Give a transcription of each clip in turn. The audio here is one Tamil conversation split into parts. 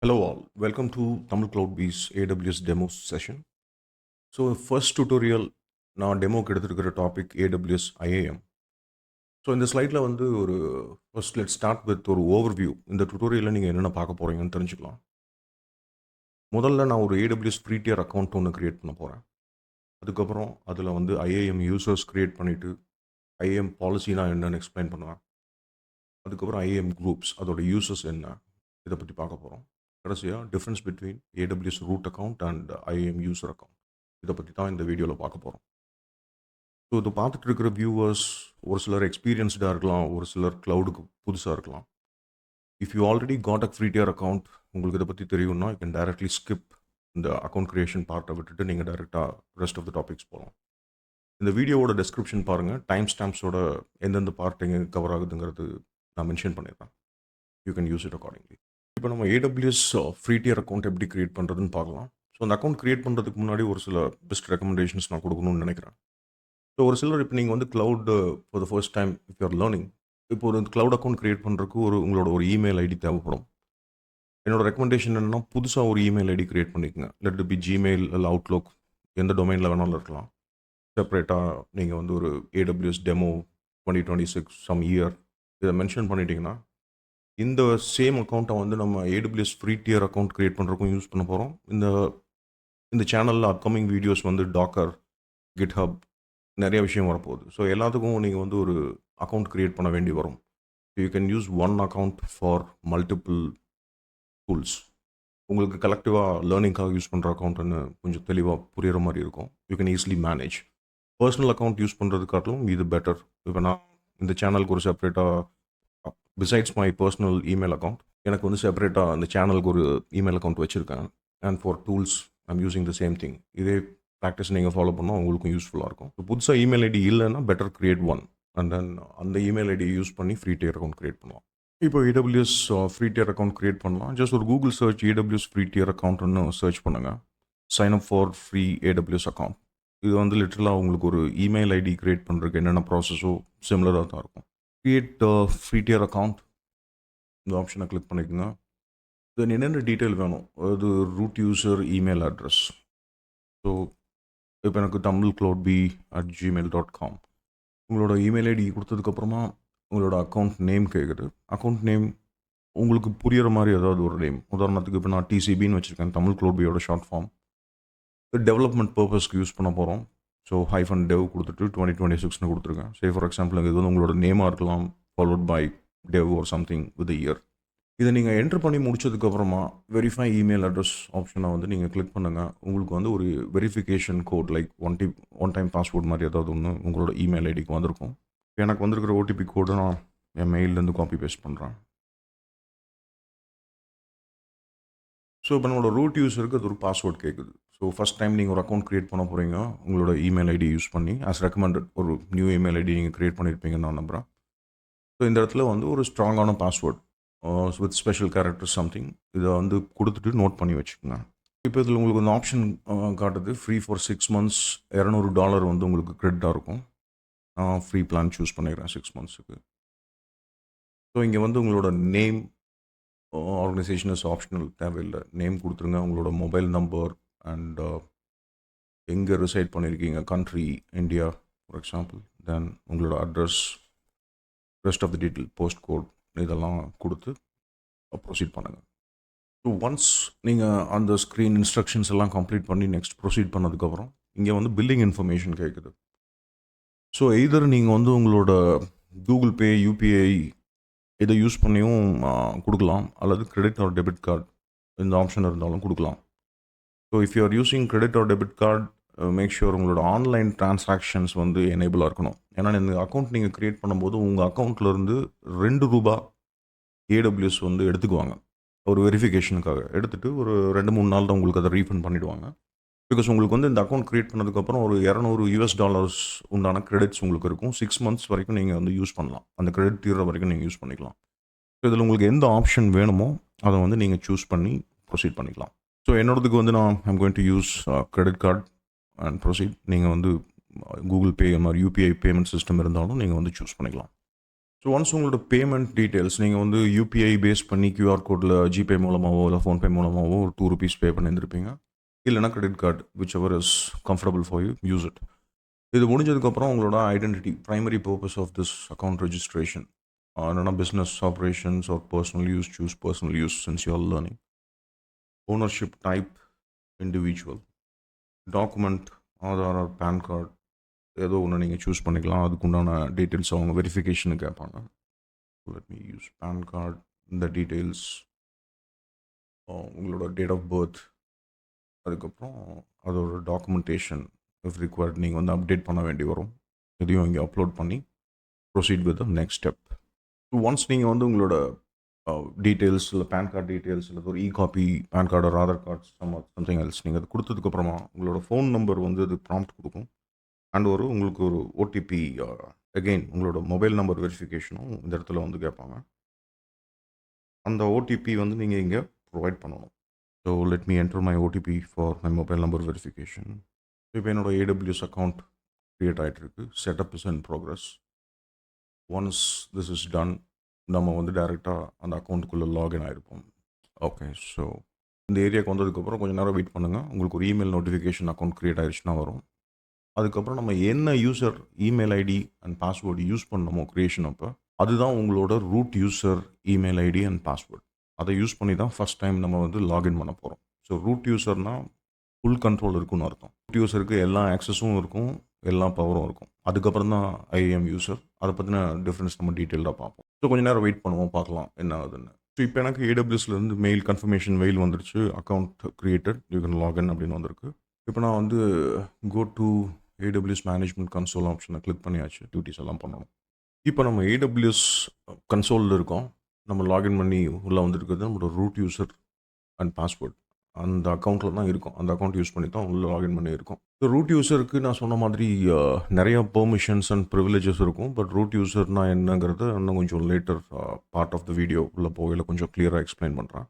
Hello all, welcome to Tamil Cloud Bees AWS demo session. So first tutorial நான் டெமோக்கு எடுத்துருக்கிற டாபிக் AWS IAM. ஸோ இந்த ஸ்லைடில் வந்து ஒரு ஃபர்ஸ்ட் லெட் ஸ்டார்ட் வித் ஒரு ஓவர்வியூ. இந்த டுட்டோரியலில் நீங்கள் என்னென்ன பார்க்க போகிறீங்கன்னு தெரிஞ்சுக்கலாம். முதல்ல நான் ஒரு AWS ஃப்ரீ டியர் அக்கௌண்ட் ஒன்று க்ரியேட் பண்ண போகிறேன். அதுக்கப்புறம் அதில் வந்து IAM யூசர்ஸ் க்ரியேட் பண்ணிவிட்டு IAM பாலிசினா என்னன்னு எக்ஸ்பிளைன் பண்ணுவேன். அதுக்கப்புறம் IAM குரூப்ஸ் அதோட யூசர்ஸ் என்ன இதை பற்றி பார்க்க போகிறோம். கடைசியாக difference between AWS root account and IAM user account இதை பற்றி தான் இந்த வீடியோவில் பார்க்க போகிறோம். ஸோ இது பார்த்துட்டு இருக்கிற வியூவர்ஸ் ஒரு சிலர் எக்ஸ்பீரியன்ஸ்டாக இருக்கலாம், ஒரு சிலர் க்ளவுடுக்கு புதுசாக இருக்கலாம். If you already got a free tier account, உங்களுக்கு இதை பற்றி தெரியும்னா யூ கேன் டைரக்ட்லி ஸ்கிப் இந்த அக்கௌண்ட் க்ரியேஷன் பார்ட்டை விட்டுட்டு நீங்கள் டைரெக்டாக ரெஸ்ட் ஆஃப் த டாபிக்ஸ் போகலாம். இந்த வீடியோவோட டெஸ்கிரிப்ஷன் பாருங்கள், டைம் ஸ்டாம்ப்ஸோட எந்தெந்த பார்ட் எங்கே கவர் ஆகுதுங்கிறது நான் மென்ஷன் பண்ணிடுறேன். You can use it accordingly. இப்போ நம்ம AWS ஃப்ரீ டியர் அக்கௌண்ட் எப்படி க்ரியேட் பண்ணுறதுன்னு பார்க்கலாம். ஸோ அந்த அக்கௌண்ட் க்ரியேட் பண்ணுறதுக்கு முன்னாடி ஒரு சில பெஸ்ட் ரெக்கமெண்டேஷன்ஸ் நான் கொடுக்கணும்னு நினைக்கிறேன். ஸோ ஒரு சிலர் இப்போ நீங்கள் வந்து cloud for the first time if you're learning, இப்போ ஒரு க்ளவுட் அக்கௌண்ட் க்ரியேட் பண்ணுறதுக்கு உங்களோட ஒரு இமெயில் ஐடி தேவைப்படும். என்னோட ரெக்கமெண்டேஷன் என்னென்னா, புதுசாக ஒரு இமெயில் ஐடி க்ரியேட் பண்ணிக்கோங்க. லெட் பி ஜிமெயில் இல்லை அவுட்லுக், எந்த டொமைனில் வேணாலும் இருக்கலாம். செப்பரேட்டாக நீங்கள் வந்து ஒரு AWS டெமோ 2026 சம் இயர் இதை மென்ஷன் பண்ணிட்டீங்கன்னா, இந்த சேம் அக்கௌண்ட்டை வந்து நம்ம AWS free tier account create பண்ணுறதுக்கும் யூஸ் பண்ண போகிறோம். இந்த சேனலில் அப்கமிங் வீடியோஸ் வந்து டாக்கர், கிட்ஹப் நிறைய விஷயம் வரப்போகுது. ஸோ எல்லாத்துக்கும் நீங்கள் வந்து ஒரு அக்கௌண்ட் க்ரியேட் பண்ண வேண்டி வரும். You can use one account for multiple tools. உங்களுக்கு கலெக்டிவாக லேர்னிங்காக யூஸ் பண்ணுற அக்கௌண்ட்டுன்னு கொஞ்சம் தெளிவாக புரிகிற மாதிரி இருக்கும். You can easily manage. Personal account use பண்ணுறதுக்காட்டிலும் இது பெட்டர். இப்போ நான் இந்த சேனலுக்கு ஒரு செப்பரேட்டாக besides my personal email account, எனக்கு வந்து செப்பரேட்டாக அந்த சேனலுக்கு ஒரு இமெயில் அக்கௌண்ட் வச்சுருக்கேன். And for tools I'm using the same thing. இதே ப்ராக்டிஸ் நீங்கள் ஃபாலோ பண்ணால் உங்களுக்கும் யூஸ்ஃபுல்லாக இருக்கும். இப்போ புதுசாக இமெயில் ஐடி இல்லைன்னா better create one and then அந்த இமெயில் ஐடியை யூஸ் பண்ணி ஃப்ரீ டியர் அக்கௌண்ட் கிரியேட் பண்ணலாம். இப்போ AWS free tier account create பண்ணலாம். ஜஸ்ட் ஒரு Google search AWS free tier அக்கௌண்ட்னு சர்ச் பண்ணுங்கள். Sign up for free AWS account. இது வந்து லிட்டரலாக உங்களுக்கு ஒரு இமெயில் ஐடி கிரியேட் பண்ணுறதுக்கு என்னென்ன ப்ராசஸோ சிமிலராக தான் இருக்கும். கிரியேட் ஃப்ரீ டியர் அக்கௌண்ட் இந்த ஆப்ஷனை கிளிக் பண்ணிக்கோங்க. தென் என்னென்ன டீட்டெயில் வேணும், அது root user email address. So இப்போ எனக்கு tamilcloudbee@gmail.com உங்களோட இமெயில் ஐடி கொடுத்ததுக்கப்புறமா உங்களோட அக்கௌண்ட் நேம் கேட்குது. அக்கௌண்ட் நேம் உங்களுக்கு புரிகிற மாதிரி ஏதாவது ஒரு நேம். உதாரணத்துக்கு இப்போ நான் TCBன்னு வச்சுருக்கேன், Tamil cloud short form. Development பர்பஸ்க்கு யூஸ் பண்ண போகிறோம். ஸோ -dev கொடுத்துட்டு 2026ன்னு கொடுத்துருக்கேன். சே ஃபார் எக்ஸாம்பிள் இது வந்து உங்களோட நேமாக இருக்கலாம், followed by dev or something with a year. இதை நீங்கள் என்ட்ரு பண்ணி முடிச்சதுக்கப்புறமா வெரிஃபை இமெயில் அட்ரஸ் ஆப்ஷனை வந்து நீங்கள் கிளிக் பண்ணுங்கள். உங்களுக்கு வந்து ஒரு verification code like one time password மாதிரி ஏதாவது ஒன்று உங்களோட இமெயில் ஐடிக்கு வந்திருக்கும். எனக்கு வந்திருக்கிற OTP கோடை நான் என் மெயிலேருந்து காப்பி பேஸ்ட் பண்ணுறேன். ஸோ இப்போ நம்மளோட ரூட் யூஸருக்கு அது ஒரு பாஸ்வேர்ட் கேட்குது. ஸோ ஃபஸ்ட் டைம் நீங்கள் ஒரு அக்கௌண்ட் க்ரியேட் பண்ண போகிறீங்க உங்களோட இமெயில் ஐடி யூஸ் பண்ணி. ஆஸ் ரெக்கமெண்டட் ஒரு நியூ இமெயில் ஐடி நீங்கள் க்ரியேட் பண்ணியிருப்பீங்கன்னு நான் நம்புகிறேன். ஸோ இந்த இடத்துல வந்து ஒரு ஸ்ட்ராங்கான password with special character something இதை வந்து கொடுத்துட்டு நோட் பண்ணி வச்சுக்கோங்க. இப்போ இதில் உங்களுக்கு அந்த ஆப்ஷன் காட்டுது ஃப்ரீ ஃபார் 6 months $200 வந்து உங்களுக்கு கிரெடிட்டாக இருக்கும். நான் ஃப்ரீ பிளான் சூஸ் பண்ணிக்கிறேன் 6 monthsக்கு. ஸோ இங்கே வந்து உங்களோட நேம், ஆர்கனைசேஷன் இஸ் ஆப்ஷனல், தேவையில்லை. நேம் கொடுத்துருங்க, உங்களோட மொபைல் நம்பர் அண்ட் எங்கே ரிசைட் பண்ணியிருக்கீங்க, country India for example, then உங்களோட address, rest of the detail, post code இதெல்லாம் கொடுத்து ப்ரொசீட் பண்ணுங்கள். ஸோ ஒன்ஸ் நீங்கள் அந்த ஸ்க்ரீன் இன்ஸ்ட்ரக்ஷன்ஸ் எல்லாம் கம்ப்ளீட் பண்ணி நெக்ஸ்ட் ப்ரொசீட் பண்ணதுக்கப்புறம் இங்கே வந்து பில்லிங் இன்ஃபர்மேஷன் கேட்குது. ஸோ எய்தர் நீங்கள் வந்து உங்களோட கூகுள் பே, UPI இதை யூஸ் பண்ணியும் கொடுக்கலாம், அல்லது கிரெடிட் ஆர் டெபிட் கார்டு இந்த ஆப்ஷன் இருந்தாலும் கொடுக்கலாம். So if you are using credit or debit card, make sure உங்களோட ஆன்லைன் டிரான்சாக்ஷன்ஸ் வந்து எனேபிளாக இருக்கணும். ஏன்னா இந்த அக்கௌண்ட் நீங்கள் க்ரியேட் பண்ணும்போது உங்கள் அக்கௌண்ட்லேருந்து $2 AWS வந்து எடுத்துக்குவாங்க. ஒரு வெரிஃபிகேஷனுக்காக எடுத்துகிட்டு ஒரு 2-3 நாள் தான் உங்களுக்கு அதை ரீஃபண்ட் பண்ணிவிடுவாங்க. பிகாஸ் உங்களுக்கு வந்து இந்த அக்கௌண்ட் க்ரியேட் பண்ணதுக்கப்புறம் ஒரு $200 உண்டான கிரெடிட்ஸ் உங்களுக்கு இருக்கும். 6 months வரைக்கும் நீங்கள் வந்து யூஸ் பண்ணலாம். அந்த கிரெடிட் தீர்ற வரைக்கும் நீங்கள் யூஸ் பண்ணிக்கலாம். ஸோ இதில் உங்களுக்கு எந்த ஆப்ஷன் வேணுமோ அதை வந்து நீங்கள் சூஸ் பண்ணி ப்ரொசீட் பண்ணிக்கலாம். ஸோ என்னோடதுக்கு வந்து நான் I'm going to use credit card and proceed. நீங்கள் வந்து கூகுள் பே மாதிரி UPI பேமெண்ட் சிஸ்டம் இருந்தாலும் நீங்கள் வந்து சூஸ் பண்ணிக்கலாம். ஸோ ஒன்ஸ் உங்களோட பேமெண்ட் டீட்டெயில்ஸ் நீங்கள் வந்து யூபிஐ பேஸ் பண்ணி கியூஆர் கோடில் ஜிபே மூலமாகவோ இல்லை ஃபோன்பே மூலமாகவோ ஒரு ₹2 பே பண்ணியிருந்திருப்பீங்க. இல்லைனா credit card whichever is comfortable for you use it. இது முடிஞ்சதுக்கப்புறம் உங்களோட identity primary purpose of this account registration என்னென்னா business operations or personal use choose personal use since you are learning. Ownership type individual. Document Aadhaar or PAN card ஏதோ ஒன்று நீங்கள் சூஸ் பண்ணிக்கலாம். அதுக்கு உண்டான டீட்டெயில்ஸ் அவங்க வெரிஃபிகேஷனுக்கு கேட்பாங்க. Let me use PAN card. இந்த டீட்டெயில்ஸ் உங்களோட டேட் ஆஃப் பர்த், அதுக்கப்புறம் அதோட டாக்குமெண்டேஷன் இஃப் ரிக்வயர்ட் நீங்கள் வந்து அப்டேட் பண்ண வேண்டி வரும். இதையும் இங்கே அப்லோட் பண்ணி proceed with the next step. Once நீங்கள் வந்து உங்களோட டீட்டெயில்ஸ் இல்லை பேன் கார்டு டீட்டெயில்ஸ் இல்லை ஒரு காப்பி பேன் கார்டு ஒரு ஆதார் கார்டு சம்திங் எல்ஸ் நீங்கள் அது கொடுத்ததுக்கப்புறமா உங்களோட ஃபோன் நம்பர் வந்து அது ப்ராம்ப்ட் கொடுக்கும். அண்ட் உங்களுக்கு ஒரு ஓடிபி அகெயின் உங்களோட மொபைல் நம்பர் வெரிஃபிகேஷனும் இந்த இடத்துல வந்து கேட்பாங்க. அந்த ஓடிபி வந்து நீங்கள் இங்கே ப்ரொவைட் பண்ணணும். So let me enter my OTP for my mobile number verification. இப்போ என்னோட ஏடபிள்யூஎஸ் அக்கௌண்ட் க்ரியேட் ஆகிட்டுருக்கு. Setup is in progress. Once this is done நம்ம வந்து டைரெக்டாக அந்த அக்கௌண்ட்டுக்குள்ளே லாகின் ஆகிருப்போம். ஓகே, ஸோ இந்த ஏரியாவுக்கு வந்ததுக்கப்புறம் கொஞ்சம் நேரம் வெயிட் பண்ணுங்கள். உங்களுக்கு ஒரு இமெயில் நோட்டிஃபிகேஷன் அக்கௌண்ட் க்ரியேட் ஆகிடுச்சுன்னா வரும். அதுக்கப்புறம் நம்ம என்ன user email ID and password use பண்ணணுமோ க்ரியேஷன் அப்போ அதுதான் உங்களோட root user email ID and password. அதை யூஸ் பண்ணி தான் ஃபஸ்ட் டைம் நம்ம வந்து லாகின் பண்ண போகிறோம். ஸோ ரூட் யூசர்னால் ஃபுல் கண்ட்ரோல் இருக்குன்னு அர்த்தம். ரூட் யூசருக்கு எல்லா ஆக்சஸும் இருக்கும், எல்லா பவரும் இருக்கும். அதுக்கப்புறம் தான் ஐஏஎம் யூசர். அதை பற்றின டிஃப்ரென்ஸ் நம்ம டீட்டெயிலாக பார்ப்போம். ஸோ கொஞ்சம் நேரம் வெயிட் பண்ணுவோம், பார்க்கலாம் என்ன ஆகுதுன்னு. ஸோ இப்போ எனக்கு ஏடபிள்யூஎஸ்லேருந்து மெயில் கன்ஃபர்மேஷன் மெயில் வந்துருச்சு. Account created, you can login அப்படின்னு வந்திருக்கு. இப்போ நான் வந்து go to AWS management console ஆப்ஷனை கிளிக் பண்ணியாச்சு. டியூட்டிஸ் எல்லாம் பண்ணணும். இப்போ நம்ம ஏடபிள்யூஎஸ் கன்சோலில் இருக்கோம். நம்ம லாகின் பண்ணி உள்ளே வந்துருக்கிறது நம்மளோட ரூட் யூசர் அண்ட் பாஸ்வேர்ட் அந்த அக்கௌண்ட்டில் தான் இருக்கும். அந்த அக்கௌண்ட் யூஸ் பண்ணி தான் உள்ளே லாகின் பண்ணி இருக்கோம். ஸோ ரூட் யூசருக்கு நான் சொன்ன மாதிரி நிறைய பெர்மிஷன்ஸ் அண்ட் ப்ரிவிலேஜஸ் இருக்கும். பட் ரூட் யூசர்னால் என்னங்கிறது இன்னும் கொஞ்சம் later part of the video உள்ளே போகையில் கொஞ்சம் கிளியராக எக்ஸ்பிளைன் பண்ணுறேன்.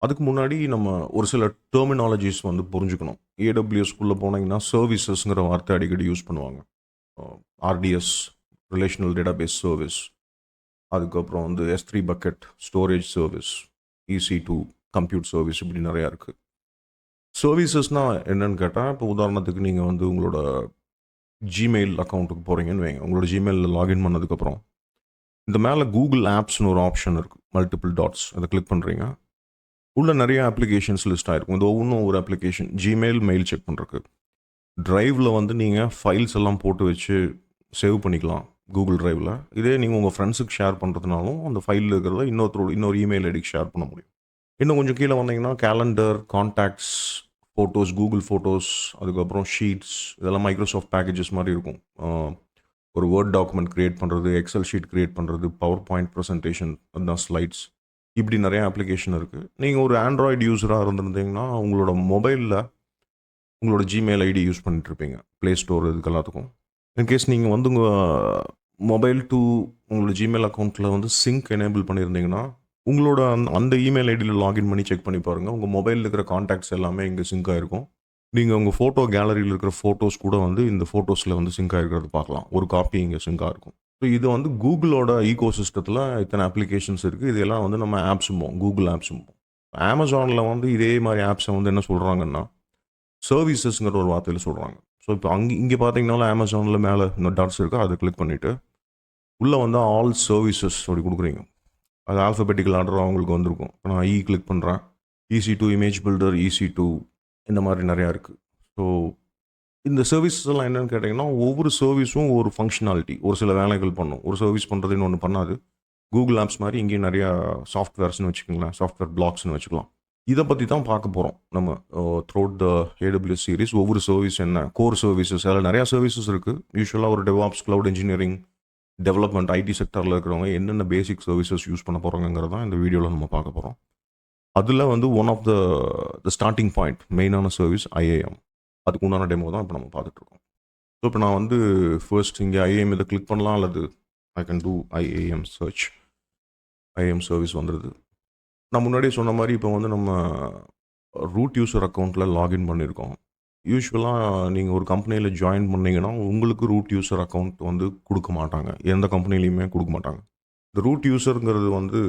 அதுக்கு முன்னாடி நம்ம ஒரு சில டெர்மினாலஜிஸ் வந்து புரிஞ்சுக்கணும். ஏடபிள்யூஎஸ்குள்ளே போனீங்கன்னா சர்வீசஸ்ங்கிற வார்த்தை அடிக்கடி யூஸ் பண்ணுவாங்க. ஆர்டிஎஸ் ரிலேஷனல் டேட்டாபேஸ் சர்வீஸ், அதுக்கப்புறம் வந்து S3 bucket storage service, EC2 compute service, இப்படி நிறையா இருக்குது. சர்வீசஸ்னால் என்னென்னு கேட்டால், இப்போ உதாரணத்துக்கு நீங்கள் வந்து உங்களோட ஜிமெயில் அக்கௌண்ட்டுக்கு போகிறீங்கன்னு வைங்க. உங்களோட ஜிமெயிலில் லாகின் பண்ணதுக்கப்புறம் இந்த மேலே கூகுள் ஆப்ஸ்னு ஒரு ஆப்ஷன் இருக்குது, மல்டிபிள் டாட்ஸ். அதை கிளிக் பண்ணுறீங்க. உள்ள நிறைய அப்ளிகேஷன்ஸ் லிஸ்ட் ஆகிருக்கும். இது ஒவ்வொன்றும் ஒரு அப்ளிகேஷன். ஜிமெயில் மெயில் செக் பண்ணுறதுக்கு. ட்ரைவில் வந்து நீங்கள் ஃபைல்ஸ் எல்லாம் போட்டு வச்சு சேவ் பண்ணிக்கலாம் கூகுள் ட்ரைவில். இதே நீங்கள் உங்கள் ஃப்ரெண்ட்ஸுக்கு ஷேர் பண்ணுறதுனாலும் அந்த ஃபைலில் இருக்கிறத இன்னொரு இமெயில் ஐடிக்கு ஷேர் பண்ண முடியும். இன்னும் கொஞ்சம் கீழே வந்தீங்கன்னா calendar, contacts, photos, Google photos, அதுக்கப்புறம் ஷீட்ஸ், இதெல்லாம் மைக்ரோசாஃப்ட் பேக்கேஜஸ் மாதிரி இருக்கும். ஒரு வேர்ட் டாக்குமெண்ட் க்ரியேட் பண்ணுறது, எக்ஸல் ஷீட் க்ரியேட் பண்ணுறது, பவர் பாயிண்ட் ப்ரெசன்டேஷன், அதுதான் ஸ்லைட்ஸ், இப்படி நிறைய அப்ளிகேஷன் இருக்குது. நீங்கள் ஒரு ஆண்ட்ராய்டு யூஸராக இருந்திருந்தீங்கன்னா உங்களோட மொபைலில் உங்களோட ஜிமெயில் ஐடி யூஸ் பண்ணிட்டுருப்பீங்க, ப்ளே ஸ்டோர் இதுக்கு எல்லாத்துக்கும். இன்கேஸ் நீங்கள் வந்து உங்கள் மொபைல் டு உங்களோட ஜிமெயில் அக்கௌண்ட்டில் வந்து சிங்க் எனேபிள் பண்ணியிருந்தீங்கன்னா உங்களோட அந்த இமெயில் ஐடியில் லாகின் பண்ணி செக் பண்ணி பாருங்கள். உங்கள் மொபைலில் இருக்கிற கான்டாக்ட்ஸ் எல்லாமே இங்கே சிங்க் ஆகிருக்கும். நீங்கள் உங்கள் ஃபோட்டோ கேலரியில் இருக்கிற ஃபோட்டோஸ் கூட வந்து இந்த ஃபோட்டோஸில் வந்து சிங்க் ஆகிருக்கிறது பார்க்கலாம். ஒரு காப்பி இங்கே சிங்காக இருக்கும். ஸோ இது வந்து கூகுளோட ஈகோ சிஸ்டத்தில் இத்தனை அப்ளிகேஷன்ஸ் இருக்குது. இதெல்லாம் வந்து நம்ம ஆப்ஸும்போம், கூகுள் ஆப்ஸும்போம். அமேசானில் வந்து இதே மாதிரி ஆப்ஸை வந்து என்ன சொல்கிறாங்கன்னா சர்வீசஸ்ங்கிற ஒரு வார்த்தையில் சொல்கிறாங்க. ஸோ இப்போ இங்கே பார்த்தீங்கன்னாலும் அமேசானில் மேலே இந்த டாட்ஸ் இருக்கா, அதை கிளிக் பண்ணிவிட்டு உள்ளே வந்து ஆல் சர்வீசஸ் அப்படி கொடுக்குறீங்க. அது ஆல்ஃபபெட்டிக்கல் ஆர்டர் அவங்களுக்கு வந்திருக்கும். நான் கிளிக் பண்ணுறேன். EC2 இமேஜ் பில்டர், EC2 இந்த மாதிரி நிறையா இருக்குது. ஸோ இந்த சர்வீசஸ் எல்லாம் என்னென்னு கேட்டிங்கன்னா ஒவ்வொரு சர்வீஸும் ஒரு ஃபங்க்ஷனாலிட்டி, ஒரு சில வேலைகள் பண்ணும். ஒரு சர்வீஸ் பண்ணுறதுன்னு ஒன்று பண்ணாது. கூகுள் ஆப்ஸ் மாதிரி இங்கேயும் நிறையா சாஃப்ட்வேர்ஸ்னு வச்சுக்கோங்களேன், சாஃப்ட்வேர் பிளாக்ஸ்னு வச்சுக்கலாம். இதை பற்றி தான் பார்க்க போகிறோம் நம்ம த்ரூஅவுட் த AWS சீரிஸ். ஒவ்வொரு சர்வீஸ் என்ன, கோர் சர்வீசஸ், அதில் நிறையா சர்வீசஸ் இருக்குது. யூஸ்வலாக ஒரு DevOps, cloud engineering, development, IT செக்டரில் இருக்கிறவங்க என்னென்ன பேசிக் சர்வீசஸ் யூஸ் பண்ண போகிறாங்கிறது தான் இந்த வீடியோவில் நம்ம பார்க்க போகிறோம். அதில் வந்து one of the starting point, மெயினான சர்வீஸ் IAM. அதுக்கு உண்டான டெமோ தான் இப்போ நம்ம பார்த்துட்ருக்கோம். ஸோ இப்போ நான் வந்து ஃபர்ஸ்ட் இங்கே IAM இதை கிளிக் பண்ணலாம், அல்லது I can do IAM search. IAM service வந்துடுது. நான் முன்னாடியே சொன்ன மாதிரி இப்போ வந்து நம்ம ரூட் யூசர் அக்கௌண்ட்டில் லாகின் பண்ணியிருக்கோம். யூசுவலாக நீங்கள் ஒரு கம்பெனியில் ஜாயின் பண்ணீங்கன்னா உங்களுக்கு ரூட் யூசர் அக்கௌண்ட் வந்து கொடுக்க மாட்டாங்க. எந்த கம்பெனிலையுமே கொடுக்க மாட்டாங்க. இந்த ரூட் யூசருங்கிறது வந்து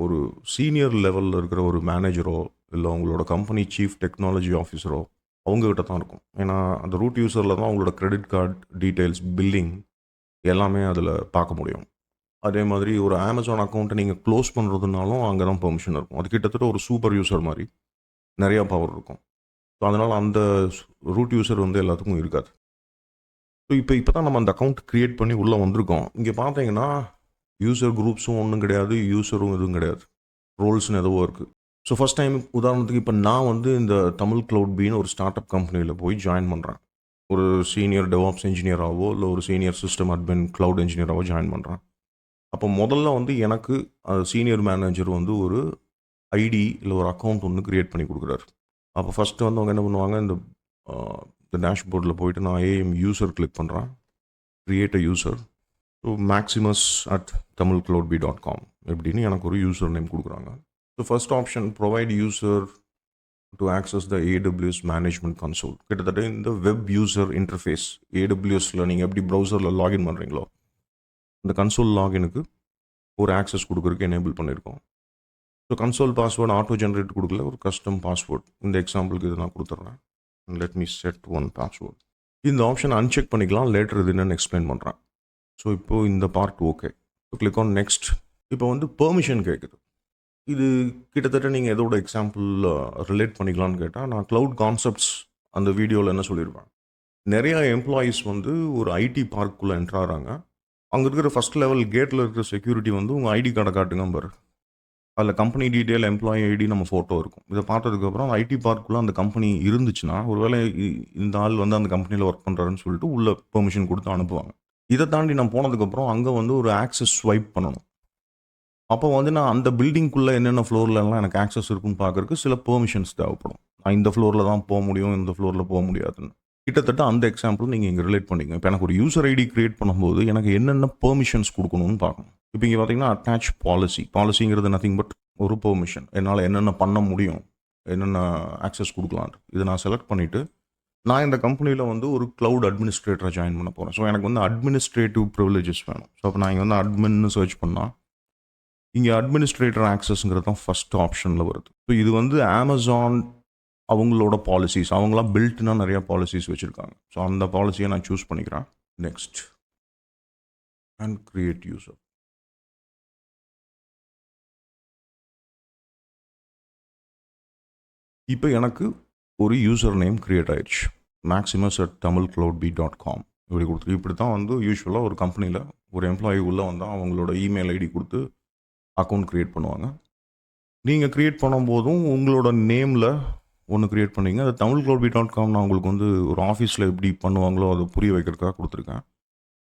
ஒரு சீனியர் லெவலில் இருக்கிற ஒரு மேனேஜரோ இல்லை உங்களோட கம்பெனி சீஃப் டெக்னாலஜி ஆஃபீஸரோ அவங்ககிட்ட தான் இருக்கும். ஏன்னா அந்த ரூட் யூசரில் தான் உங்களோட கிரெடிட் கார்டு டீட்டெயில்ஸ், பில்லிங் எல்லாமே அதில் பார்க்க முடியும். அதே மாதிரி ஒரு அமேசான் அக்கௌண்ட்டை நீங்கள் க்ளோஸ் பண்ணுறதுனாலும் அங்கே தான் பெர்மிஷன் இருக்கும். அது கிட்டத்தட்ட ஒரு சூப்பர் யூசர் மாதிரி நிறையா பவர் இருக்கும். ஸோ அதனால் அந்த ரூட் யூசர் வந்து எல்லாத்துக்கும் இருக்காது. ஸோ இப்போ தான் நம்ம அந்த அக்கௌண்ட் க்ரியேட் பண்ணி உள்ளே வந்திருக்கோம். இங்கே பார்த்தீங்கன்னா யூசர் குரூப்ஸும் ஒன்றும் கிடையாது, யூசரும் எதுவும் கிடையாது, ரோல்ஸ்னு எதுவோ இருக்குது. ஸோ ஃபஸ்ட் டைம் உதாரணத்துக்கு இப்போ நான் வந்து இந்த தமிழ் க்ளவுட் பீன்னு ஒரு ஸ்டார்ட் அப் கம்பெனியில் போய் ஜாயின் பண்ணுறேன். ஒரு சீனியர் டெவாப்ஸ் இன்ஜினியராகவோ இல்லை ஒரு சீனியர் சிஸ்டம் அட்மின் க்ளவுட் இன்ஜினியராகவோ ஜாயின் பண்ணுறேன். அப்போ முதல்ல வந்து எனக்கு சீனியர் மேனேஜர் வந்து ஒரு ஐடி இல்லை ஒரு அக்கௌண்ட் ஒன்று க்ரியேட் பண்ணி கொடுக்குறாரு. அப்போ ஃபஸ்ட்டு வந்து அவங்க என்ன பண்ணுவாங்க, இந்த டேஷ்போர்டில் போயிட்டு நான் ஏஎம் யூசர் கிளிக் பண்ணுறேன், க்ரியேட் அ யூசர். ஸோ maximus@tamilcloudbee.com எப்படின்னு எனக்கு ஒரு யூசர் நேம் கொடுக்குறாங்க. So first option provide user to access the AWS management console. கிட்டத்தட்ட இந்த வெப் யூசர் இன்டர்ஃபேஸ் AWSல நீங்கள் எப்படி ப்ரௌசரில் லாகின் பண்ணுறீங்களோ இந்த கன்சோல் லாகினுக்கு ஒரு ஆக்சஸ் கொடுக்குறதுக்கு எனேபிள் பண்ணியிருக்கோம். So console password auto generate கொடுக்கல, ஒரு கஸ்டம் பாஸ்வேர்ட் இந்த எக்ஸாம்பிளுக்கு இது நான் கொடுத்துட்றேன். Let me set one password. இந்த ஆப்ஷன் அன்செக் பண்ணிக்கலாம், லேட்டர் இது என்னென்னு எக்ஸ்பிளைன் பண்ணுறேன். ஸோ இப்போது இந்த part okay. So click on next. இப்போ வந்து பெர்மிஷன் கேட்குது. இது கிட்டத்தட்ட நீங்கள் எதோட எக்ஸாம்பிள் ரிலேட் பண்ணிக்கலான்னு கேட்டால், நான் க்ளவுட் கான்செப்ட்ஸ் அந்த வீடியோவில் என்ன சொல்லியிருப்பேன், நிறையா எம்ப்ளாயீஸ் வந்து ஒரு ஐடி பார்க்குள்ளே என்ட்ராகிறாங்க. அங்கே இருக்கிற ஃபஸ்ட் லெவல் கேட்டில் இருக்கிற செக்யூரிட்டி வந்து உங்கள் ஐடி கார்டை காட்டுங்க பாரு, அதில் கம்பெனி டீட்டெயில், எம்ப்ளாயி ஐடி, நம்ம ஃபோட்டோ இருக்கும். இதை பார்த்ததுக்கப்புறம் ஐடி பார்க்குள்ளே அந்த கம்பெனி இருந்துச்சுன்னா, ஒருவேளை இந்த ஆள் வந்து அந்த கம்பெனியில் ஒர்க் பண்ணுறாருன்னு சொல்லிட்டு உள்ள பெர்மிஷன் கொடுத்து அனுப்புவாங்க. இதை தாண்டி நான் போனதுக்கப்புறம் அங்கே வந்து ஒரு ஆக்சஸ் ஸ்வைப் பண்ணணும். அப்போ வந்து நான் அந்த பில்டிங்குள்ளே என்னென்ன ஃப்ளோர்லலாம் எனக்கு ஆக்சஸ் இருக்குன்னு பார்க்குறதுக்கு சில பெர்மிஷன்ஸ் தேவைப்படும். நான் இந்த ஃப்ளோரில் தான் போக முடியும், இந்த ஃப்ளோரில் போக முடியாதுன்னு. கிட்டத்தட்ட அந்த எக்ஸாம்பிள் நீங்கள் இங்கே ரிலேட் பண்ணிங்க. இப்போ எனக்கு ஒரு யூசர் ஐடி கிரியேட் பண்ணும்போது எனக்கு என்னென்ன பெர்மிஷன்ஸ் கொடுக்கணும்னு பார்க்கணும். இப்போ இங்கே பார்த்தீங்கன்னா அட்டாச் பாலிசிங்கிறது நத்திங் பட் ஒரு பெர்மிஷன். என்னால் என்னென்ன பண்ண முடியும், என்னென்ன ஆக்சஸ் கொடுக்கலான் இதை நான் செலக்ட் பண்ணிவிட்டு நான் இந்த கம்பெனியில் வந்து ஒரு க்ளவுட் அட்மினிஸ்ட்ரேட்டரை ஜாயின் பண்ண போகிறேன். ஸோ எனக்கு வந்து அட்மினிஸ்ட்ரேட்டிவ் ப்ரிவிலேஜஸ் வேணும். ஸோ அப்போ நான் இங்கே வந்து அட்மின்னு சர்ச் பண்ணால் இங்கே அட்மினிஸ்ட்ரேட்டர் ஆக்சஸ்ங்கிறது தான் ஃபஸ்ட் ஆப்ஷனில் வருது. ஸோ இது வந்து அமேசான் அவங்களோட பாலிசிஸ், அவங்களாம் பில்ட்னா நிறையா பாலிசிஸ் வச்சுருக்காங்க. ஸோ அந்த பாலிசியை நான் சூஸ் பண்ணிக்கிறேன். Next and create user. இப்போ எனக்கு ஒரு யூசர் நேம் கிரியேட் ஆயிடுச்சு. maximus@tamilcloudbee.com இப்படி கொடுத்துரு. இப்படி தான் வந்து யூஸ்வலாக ஒரு கம்பெனியில் ஒரு எம்ப்ளாயி உள்ளே வந்தால் அவங்களோட இமெயில் ஐடி கொடுத்து அக்கௌண்ட் க்ரியேட் பண்ணுவாங்க. நீங்கள் க்ரியேட் பண்ணும்போதும் உங்களோட நேமில் ஒன்று க்ரியேட் பண்ணிங்க. அது tamilcloudbee.com நான் உங்களுக்கு வந்து ஒரு ஆஃபீஸில் எப்படி பண்ணுவாங்களோ அதை புரிய வைக்கிறதுக்காக கொடுத்துருக்கேன்.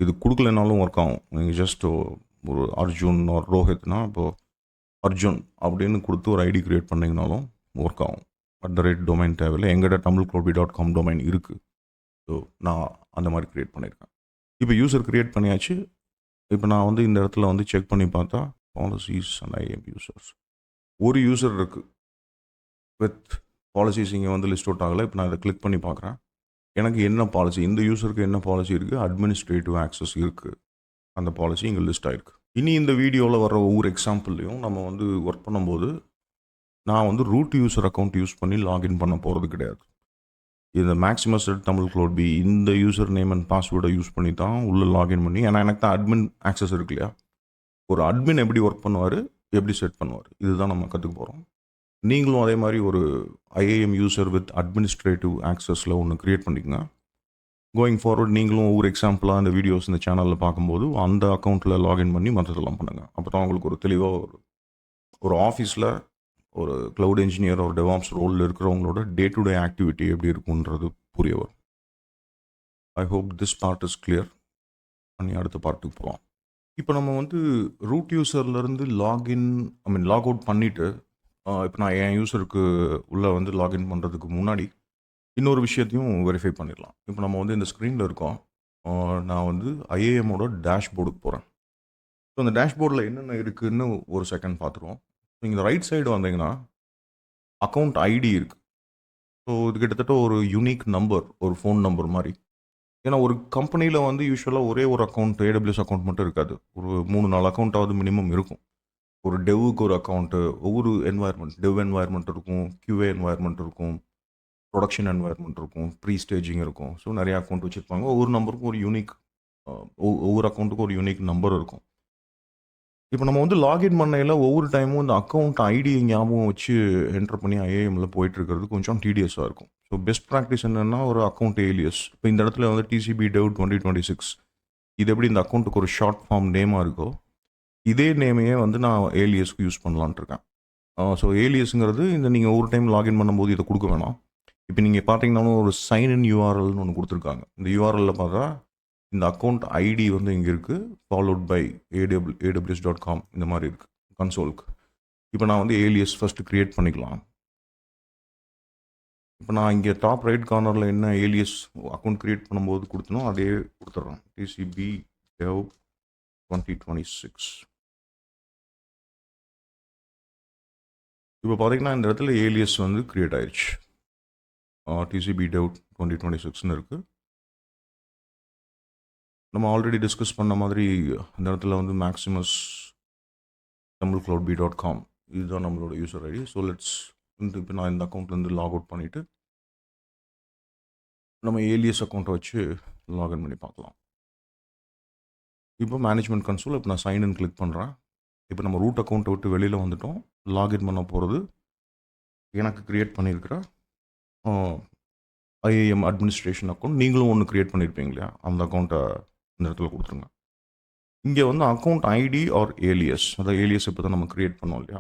இது கொடுக்கலனாலும் ஒர்க் ஆகும். நீங்கள் ஜஸ்ட் ஒரு அர்ஜுன் ஒரு ரோஹித்னா இப்போது அர்ஜுன் அப்படின்னு கொடுத்து ஒரு ஐடி க்ரியேட் பண்ணிங்கனாலும் ஒர்க் ஆகும். @domain தேவையில்லை. எங்கிட்ட tamilcloudbee.com டொமைன் இருக்குது. ஸோ நான் அந்த மாதிரி க்ரியேட் பண்ணியிருக்கேன். இப்போ யூசர் க்ரியேட் பண்ணியாச்சு. இப்போ நான் வந்து இந்த இடத்துல வந்து செக் பண்ணி பார்த்தா பாலிசிஸ் அண்ட் ஐஎம் யூசர்ஸ் ஒரு யூசர் இருக்குது வித் பாலிசிஸ் இங்கே வந்து லிஸ்ட் அவுட் ஆகலை. இப்போ நான் இதை கிளிக் பண்ணி பார்க்குறேன். எனக்கு என்ன பாலிசி, இந்த யூசருக்கு என்ன பாலிசி இருக்குது, அட்மினிஸ்ட்ரேட்டிவ் ஆக்சஸ் இருக்குது, அந்த பாலிசி இங்கே லிஸ்ட் ஆகிருக்கு. இனி இந்த வீடியோவில் வர ஒவ்வொரு எக்ஸாம்பிள்லையும் நம்ம வந்து ஒர்க் பண்ணும்போது நான் வந்து ரூட் யூசர் அக்கௌண்ட் யூஸ் பண்ணி லாகின் பண்ண போகிறது கிடையாது. இந்த maximus@tamilcloudbee இந்த யூசர் நேம் அண்ட் பாஸ்வேர்டை யூஸ் பண்ணி தான் உள்ளே லாகின் பண்ணி, ஏன்னா எனக்கு தான் அட்மின் ஆக்சஸ் இருக்கு இல்லையா, ஒரு அட்மின் எப்படி ஒர்க் பண்ணுவார், எப்படி செட் பண்ணுவார், இதுதான் நம்ம கற்றுக்க போகிறோம். நீங்களும் அதே மாதிரி ஒரு ஐஏஎம் யூசர் வித் அட்மினிஸ்ட்ரேட்டிவ் ஆக்சஸில் ஒன்று க்ரியேட் பண்ணிக்கோங்க. கோயிங் ஃபார்வர்ட் நீங்களும் ஒவ்வொரு எக்ஸாம்பிளாக இந்த வீடியோஸ் இந்த சேனலில் பார்க்கும்போது அந்த அக்கௌண்ட்டில் லாகின் பண்ணி மற்றதெல்லாம் பண்ணுங்கள். அப்போ தான் உங்களுக்கு ஒரு தெளிவாக ஒரு ஆஃபீஸில் ஒரு க்ளவுட் இன்ஜினியர் ஒரு டெவாப்ஸ் ரோலில் இருக்கிறவங்களோட டே டு டே ஆக்டிவிட்டி எப்படி இருக்குன்றது புரிய வரும். I hope this part is clear. பண்ணி அடுத்த பார்ட்டுக்கு போகலாம். இப்போ நம்ம வந்து ரூட் யூசர்லேருந்து லாக் அவுட் பண்ணிவிட்டு இப்போ நான் என் யூசருக்கு உள்ளே வந்து லாகின் பண்ணுறதுக்கு முன்னாடி இன்னொரு விஷயத்தையும் வெரிஃபை பண்ணிடலாம். இப்போ நம்ம வந்து இந்த ஸ்க்ரீனில் இருக்கோம். நான் வந்து ஐஏஎம்மோட டேஷ்போர்டுக்கு போகிறேன். ஸோ அந்த டேஷ்போர்டில் என்னென்ன இருக்குதுன்னு ஒரு செகண்ட் பார்த்துருவோம். நீங்கள் ரைட் சைடு வந்தீங்கன்னா அக்கௌண்ட் ஐடி இருக்குது. ஸோ இது கிட்டத்தட்ட ஒரு யூனிக் நம்பர், ஒரு ஃபோன் நம்பர் மாதிரி. ஏன்னா ஒரு கம்பெனியில் வந்து யூஸ்வலாக ஒரே ஒரு அக்கௌண்ட், ஏடபிள்யூஎஸ் அக்கௌண்ட் மட்டும் இருக்காது. ஒரு 3-4 அக்கௌண்ட்டாவது மினிமம் இருக்கும். ஒரு டெவ்வுக்கு ஒரு அக்கௌண்ட்டு, ஒவ்வொரு என்வாயர்மெண்ட், டெவ் என்வாயர்மெண்ட் இருக்கும், QA என்வாயர்மெண்ட் இருக்கும், ப்ரொடக்ஷன் என்வாயர்மெண்ட் இருக்கும், ப்ரீ ஸ்டேஜிங் இருக்கும். ஸோ நிறைய அக்கௌண்ட் வச்சுருப்பாங்க. ஒவ்வொரு நம்பருக்கும் ஒரு யூனிக், ஒவ்வொரு அக்கௌண்ட்டுக்கும் ஒரு யூனிக் நம்பர் இருக்கும். இப்போ நம்ம வந்து லாகின் பண்ணையில் ஒவ்வொரு டைமும் இந்த அக்கௌண்ட் ஐடி ஞாபகம் வச்சு என்டர் பண்ணி ஐஏஎம்ல போயிட்டு இருக்கிறது கொஞ்சம் டிடிஎஸ்ஸாக இருக்கும். ஸோ பெஸ்ட் ப்ராக்டிஸ் என்னென்னா ஒரு அக்கௌண்ட் ஏலியஸ். இப்போ இந்த இடத்துல வந்து TCB Dev 2026 இது எப்படி இந்த அக்கௌண்ட்டுக்கு ஒரு ஷார்ட் ஃபார்ம் நேமாக இருக்கோ, இதே நேமையே வந்து நான் ஏலியஸ்க்கு யூஸ் பண்ணலான்ட்டு இருக்கேன். ஸோ ஏலியஸுங்கிறது இந்த நீங்கள் ஒவ்வொரு டைம் லாகின் பண்ணும்போது இதை கொடுக்க வேணாம். இப்போ நீங்கள் பார்த்தீங்கன்னா ஒரு சைன் இன் யூஆர்எல்னு ஒன்று கொடுத்துருக்காங்க. இந்த யூஆர்எல்ல பார்த்தா இந்த அக்கௌண்ட் ஐடி வந்து இங்கே இருக்குது, ஃபாலோட் பை aws.com இந்த மாதிரி இருக்குது கன்சோலுக்கு. இப்போ நான் வந்து ஏலியஸ் ஃபஸ்ட்டு க்ரியேட் பண்ணிக்கலாம். இப்போ நான் இங்கே டாப் ரைட் கார்னரில் என்ன ஏலியஸ் அக்கௌண்ட் க்ரியேட் பண்ணும்போது கொடுத்தனோ அதே கொடுத்துட்றேன். TCB Dev 2026. இப்போ பார்த்தீங்கன்னா இந்த இடத்துல ஏலியஸ் வந்து க்ரியேட் ஆயிடுச்சு. TCB Dev 2026ன்னு இருக்குது. நம்ம ஆல்ரெடி டிஸ்கஸ் பண்ண மாதிரி இந்த இடத்துல வந்து மேக்ஸிமஸ் tamilcloudbee.com இதுதான் நம்மளோட யூசர் ஐடி. ஸோ லெட்ஸ் இப்போ நான் இந்த அக்கௌண்ட்லேருந்து லாக் அவுட் பண்ணிவிட்டு நம்ம ஏலியஸ் அக்கௌண்ட்டை வச்சு லாகின் பண்ணி பார்க்கலாம். இப்போ மேனேஜ்மெண்ட் கன்சோல், இப்போ நான் சைன் இன் கிளிக் பண்ணுறேன். இப்போ நம்ம ரூட் அக்கௌண்ட்டை விட்டு வெளியில் வந்துட்டோம். லாகின் பண்ண போகிறது எனக்கு க்ரியேட் பண்ணியிருக்கிற IAM அட்மினிஸ்ட்ரேஷன் அக்கௌண்ட். நீங்களும் ஒன்று க்ரியேட் பண்ணியிருப்பீங்க இல்லையா, அந்த அக்கௌண்ட்டை இந்த இடத்துல கொடுத்துருங்க. இங்கே வந்து அக்கௌண்ட் ஐடி ஆர் ஏலியஸ், அதாவது ஏலியஸ் இப்போ தான் நம்ம க்ரியேட் பண்ணோம் இல்லையா,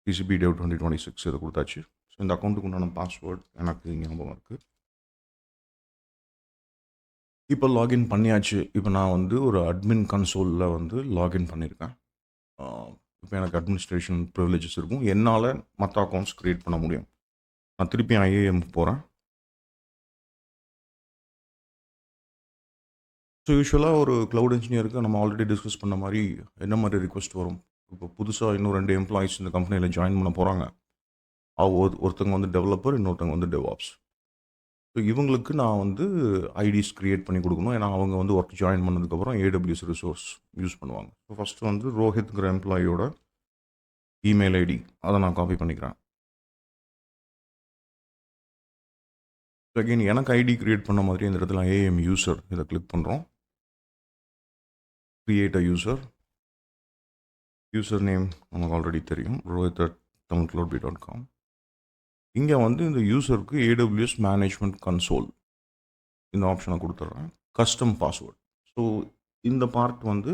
TCB Dev 2026 இதை கொடுத்தாச்சு. ஸோ இந்த அக்கௌண்ட்டுக்கு உண்டான பாஸ்வேர்டு எனக்கு ஞாபகம் இருக்குது. இப்போ லாகின் பண்ணியாச்சு. இப்போ நான் வந்து ஒரு அட்மின் கன்சோலில் வந்து லாகின் பண்ணியிருக்கேன். இப்போ எனக்கு அட்மினிஸ்ட்ரேஷன் ப்ரிவிலேஜஸ் இருக்கும். என்னால் மற்ற அக்கௌண்ட்ஸ் க்ரியேட் பண்ண முடியும். நான் திருப்பி IAM போகிறேன். ஸோ யூஸ்வலாக ஒரு க்ளவுட் இன்ஜினியருக்கு நம்ம ஆல்ரெடி டிஸ்கஸ் பண்ண மாதிரி என்ன மாதிரி ரிக்வெஸ்ட் வரும். இப்போ புதுசாக இன்னும் 2 எம்ப்ளாயிஸ் இந்த கம்பெனியில் ஜாயின் பண்ண போகிறாங்க. ஒருத்தங்க வந்து டெவலப்பர், இன்னொருத்தங்க வந்து டெவாப்ஸ். ஸோ இவங்களுக்கு நான் வந்து ஐடிஸ் க்ரியேட் பண்ணி கொடுக்கணும். ஏன்னா அவங்க வந்து ஒர்க் ஜாயின் பண்ணதுக்கப்புறம் AWS ரிசோர்ஸ் யூஸ் பண்ணுவாங்க. ஸோ ஃபஸ்ட்டு வந்து ரோஹித்ங்கிற எம்ப்ளாயியோட இமெயில் ஐடி அதை நான் காப்பி பண்ணிக்கிறேன். அகெயின் எனக்கு ஐடி க்ரியேட் பண்ண மாதிரி இந்த இடத்துல IAM யூசர் இதை கிளிக் பண்ணுறோம். கிரியேட் அ யூசர் நேம் நமக்கு ஆல்ரெடி தெரியும், rohit@tamilcloudbee.com. இங்கே வந்து இந்த யூசருக்கு AWS மேனேஜ்மெண்ட் கன்சோல் இந்த ஆப்ஷனை கொடுத்துட்றேன். Custom password. ஸோ இந்த பார்ட் வந்து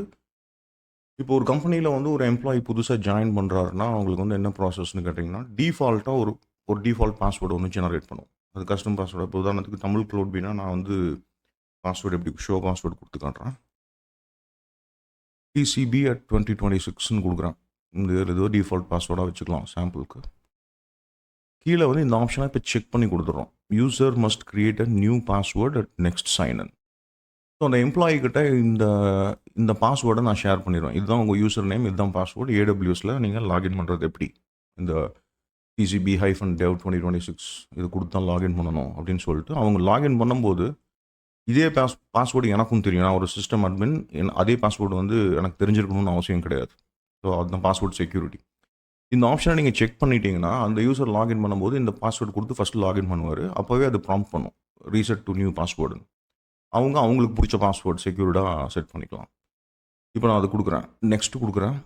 இப்போ ஒரு கம்பெனியில் வந்து ஒரு எம்ப்ளாயி புதுசாக ஜாயின் பண்ணுறாருன்னா அவங்களுக்கு வந்து என்ன ப்ராசஸ்ன்னு கேட்டிங்கன்னா, டிஃபால்ட்டாக ஒரு டிஃபால்ட் பாஸ்வேர்டு ஒன்று ஜெனரேட் பண்ணும். அது கஸ்டம் பாஸ்வேர்டு. இப்போ உதாரணத்துக்கு தமிழ் க்ளவுட் பீனா நான் வந்து பாஸ்வேர்டு எப்படி ஷோ பாஸ்வேர்டு கொடுத்து காட்டுறேன். TCB@2026ன்னு கொடுக்குறேன். இந்த ஏதோ டிஃபால்ட் பாஸ்வேர்டாக வச்சுக்கலாம் சாம்பிளுக்கு. கீழே வந்து இந்த ஆப்ஷனை இப்போ செக் பண்ணி கொடுத்துட்றோம். User must create a new password at next sign in. So அந்த எம்ப்ளாயி கிட்ட இந்த பாஸ்வேர்டை நான் ஷேர் பண்ணிடுவேன். இதுதான் உங்கள் யூசர் நேம், இதுதான் பாஸ்வேர்டு. AWSல நீங்கள் லாகின் பண்ணுறது எப்படி, இந்த TCB-Dev 2026 இது கொடுத்து தான் லாகின் பண்ணணும் அப்படின்னு சொல்லிட்டு அவங்க லாகின் பண்ணும்போது இதே பாஸ்வேர்டு எனக்கும் தெரியும். நான் ஒரு சிஸ்டம் அட்மின், அதே பாஸ்வேர்டு வந்து எனக்கு தெரிஞ்சிருக்கணும்னு அவசியம் கிடையாது. ஸோ அதுதான் பாஸ்வேர்டு செக்யூரிட்டி. இந்த ஆப்ஷனை நீங்கள் செக் பண்ணிட்டீங்கன்னா அந்த யூசர் லாகின் பண்ணும்போது இந்த பாஸ்வேர்டு கொடுத்து ஃபஸ்ட்டு லாகின் பண்ணுவார். அப்போவே அது ப்ராம்ப்ட் பண்ணும் ரீசெட் டு நியூ பாஸ்வேர்டு. அவங்களுக்கு பிடிச்ச பாஸ்வேர்டு செக்யூர்டாக செட் பண்ணிக்கலாம். இப்போ நான் அது கொடுக்குறேன், நெக்ஸ்ட்டு கொடுக்குறேன்.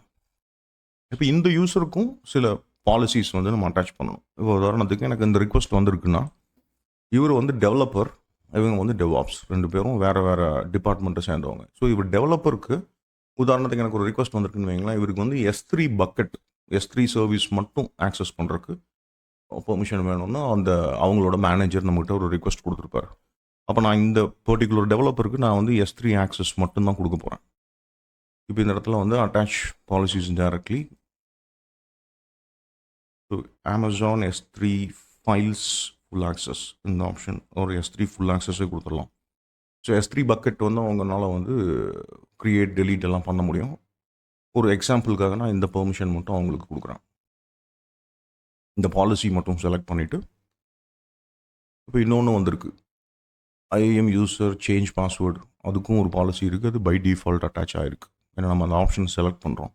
இப்போ இந்த யூசருக்கும் சில பாலிசிஸ் வந்து நம்ம அட்டாச் பண்ணணும். இப்போ உதாரணத்துக்கு எனக்கு இந்த ரிக்வெஸ்ட் வந்திருக்குன்னா, இவர் வந்து டெவலப்பர், இவங்க வந்து டெவாப்ஸ், 2 பேரும் வேறு வேறு டிபார்ட்மெண்ட்டை சேர்ந்தவங்க. ஸோ இவர் டெவலப்பருக்கு உதாரணத்துக்கு எனக்கு ஒரு ரிக்வெஸ்ட் வந்திருக்குன்னு வைங்களேன், இவருக்கு வந்து S3 பக்கெட், S3 சர்வீஸ் மட்டும் ஆக்சஸ் பண்ணுறதுக்கு பெர்மிஷன் வேணும்னா அவங்களோட மேனேஜர் நம்மகிட்ட ஒரு ரிக்வெஸ்ட் கொடுத்துருப்பார். அப்போ நான் இந்த பர்டிகுலர் டெவலப்பருக்கு நான் வந்து S3 ஆக்சஸ் மட்டும்தான் கொடுக்க போகிறேன். இப்போ இந்த இடத்துல வந்து attach policies directly to Amazon S3 files full access, இந்த ஆப்ஷன் ஒரு S3 ஃபுல் ஆக்சஸே கொடுத்துடலாம். ஸோ S3 பக்கெட் வந்து அவங்களால வந்து க்ரியேட், டெலீட் எல்லாம் பண்ண முடியும். ஒரு எக்ஸாம்பிளுக்காக நான் இந்த பெர்மிஷன் மட்டும் அவங்களுக்கு கொடுக்குறேன். இந்த பாலிசி மட்டும் செலக்ட் பண்ணிவிட்டு இப்போ இன்னொன்று வந்திருக்கு, ஐஏஎம் யூசர் சேஞ்ச் பாஸ்வேர்டு. அதுக்கும் ஒரு பாலிசி இருக்குது. அது பை டிஃபால்ட் அட்டாச் ஆகிருக்கு. ஏன்னா நம்ம அந்த ஆப்ஷன் செலக்ட் பண்ணுறோம்.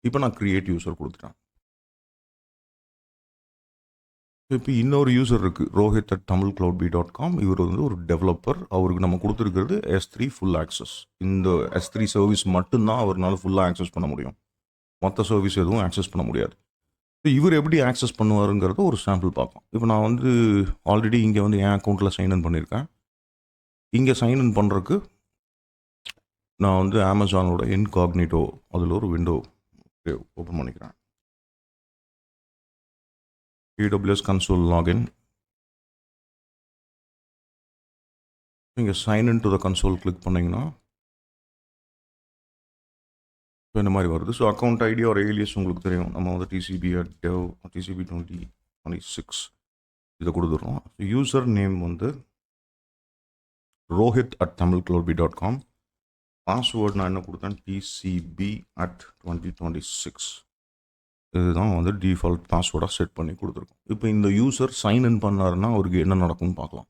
இப்போ நான் கிரியேட் யூசர் கொடுத்துட்டேன். இப்போ இன்னொரு யூசர் இருக்குது, rohit@tamilcloudbee.com. இவர் வந்து ஒரு டெவலப்பர். அவருக்கு நம்ம கொடுத்துருக்கிறது S3 ஃபுல் ஆக்சஸ். இந்த S3 சர்வீஸ் மட்டும்தான் அவரால் ஃபுல்லாக ஆக்சஸ் பண்ண முடியும். மொத்த சர்வீஸ் எதுவும் ஆக்சஸ் பண்ண முடியாது. இப்போ இவர் எப்படி ஆக்சஸ் பண்ணுவாருங்கிறத ஒரு சாம்பிள் பார்க்கலாம். இப்போ நான் வந்து ஆல்ரெடி இங்கே வந்து என் அக்கௌண்ட்டில் சைன்இன் பண்ணியிருக்கேன். இங்கே சைன்இன் பண்ணுறதுக்கு நான் வந்து அமேசானோட இன்காக்னிட்டோ அதில் ஒரு விண்டோ ஓப்பன் பண்ணிக்கிறேன். AWS console login. நீங்கள் sign in to the console click பண்ணிங்கன்னா இப்போ இந்த மாதிரி வருது. ஸோ அக்கௌண்ட் ஐடி ஒரு ஏலியஸ் உங்களுக்கு தெரியும். நம்ம வந்து TCP@dev TCP 2026 இதை கொடுத்துட்றோம். யூசர் நேம் வந்து rohit@tamilcloudbee.com. பாஸ்வேர்டு நான் என்ன கொடுத்தேன், TCB@2026. இதுதான் வந்து டிஃபால்ட் பாஸ்வேர்டாக செட் பண்ணி கொடுத்துருக்கோம். இப்போ இந்த யூசர் சைன்இன் பண்ணாருன்னா அவருக்கு என்ன நடக்கும்னு பார்க்கலாம்.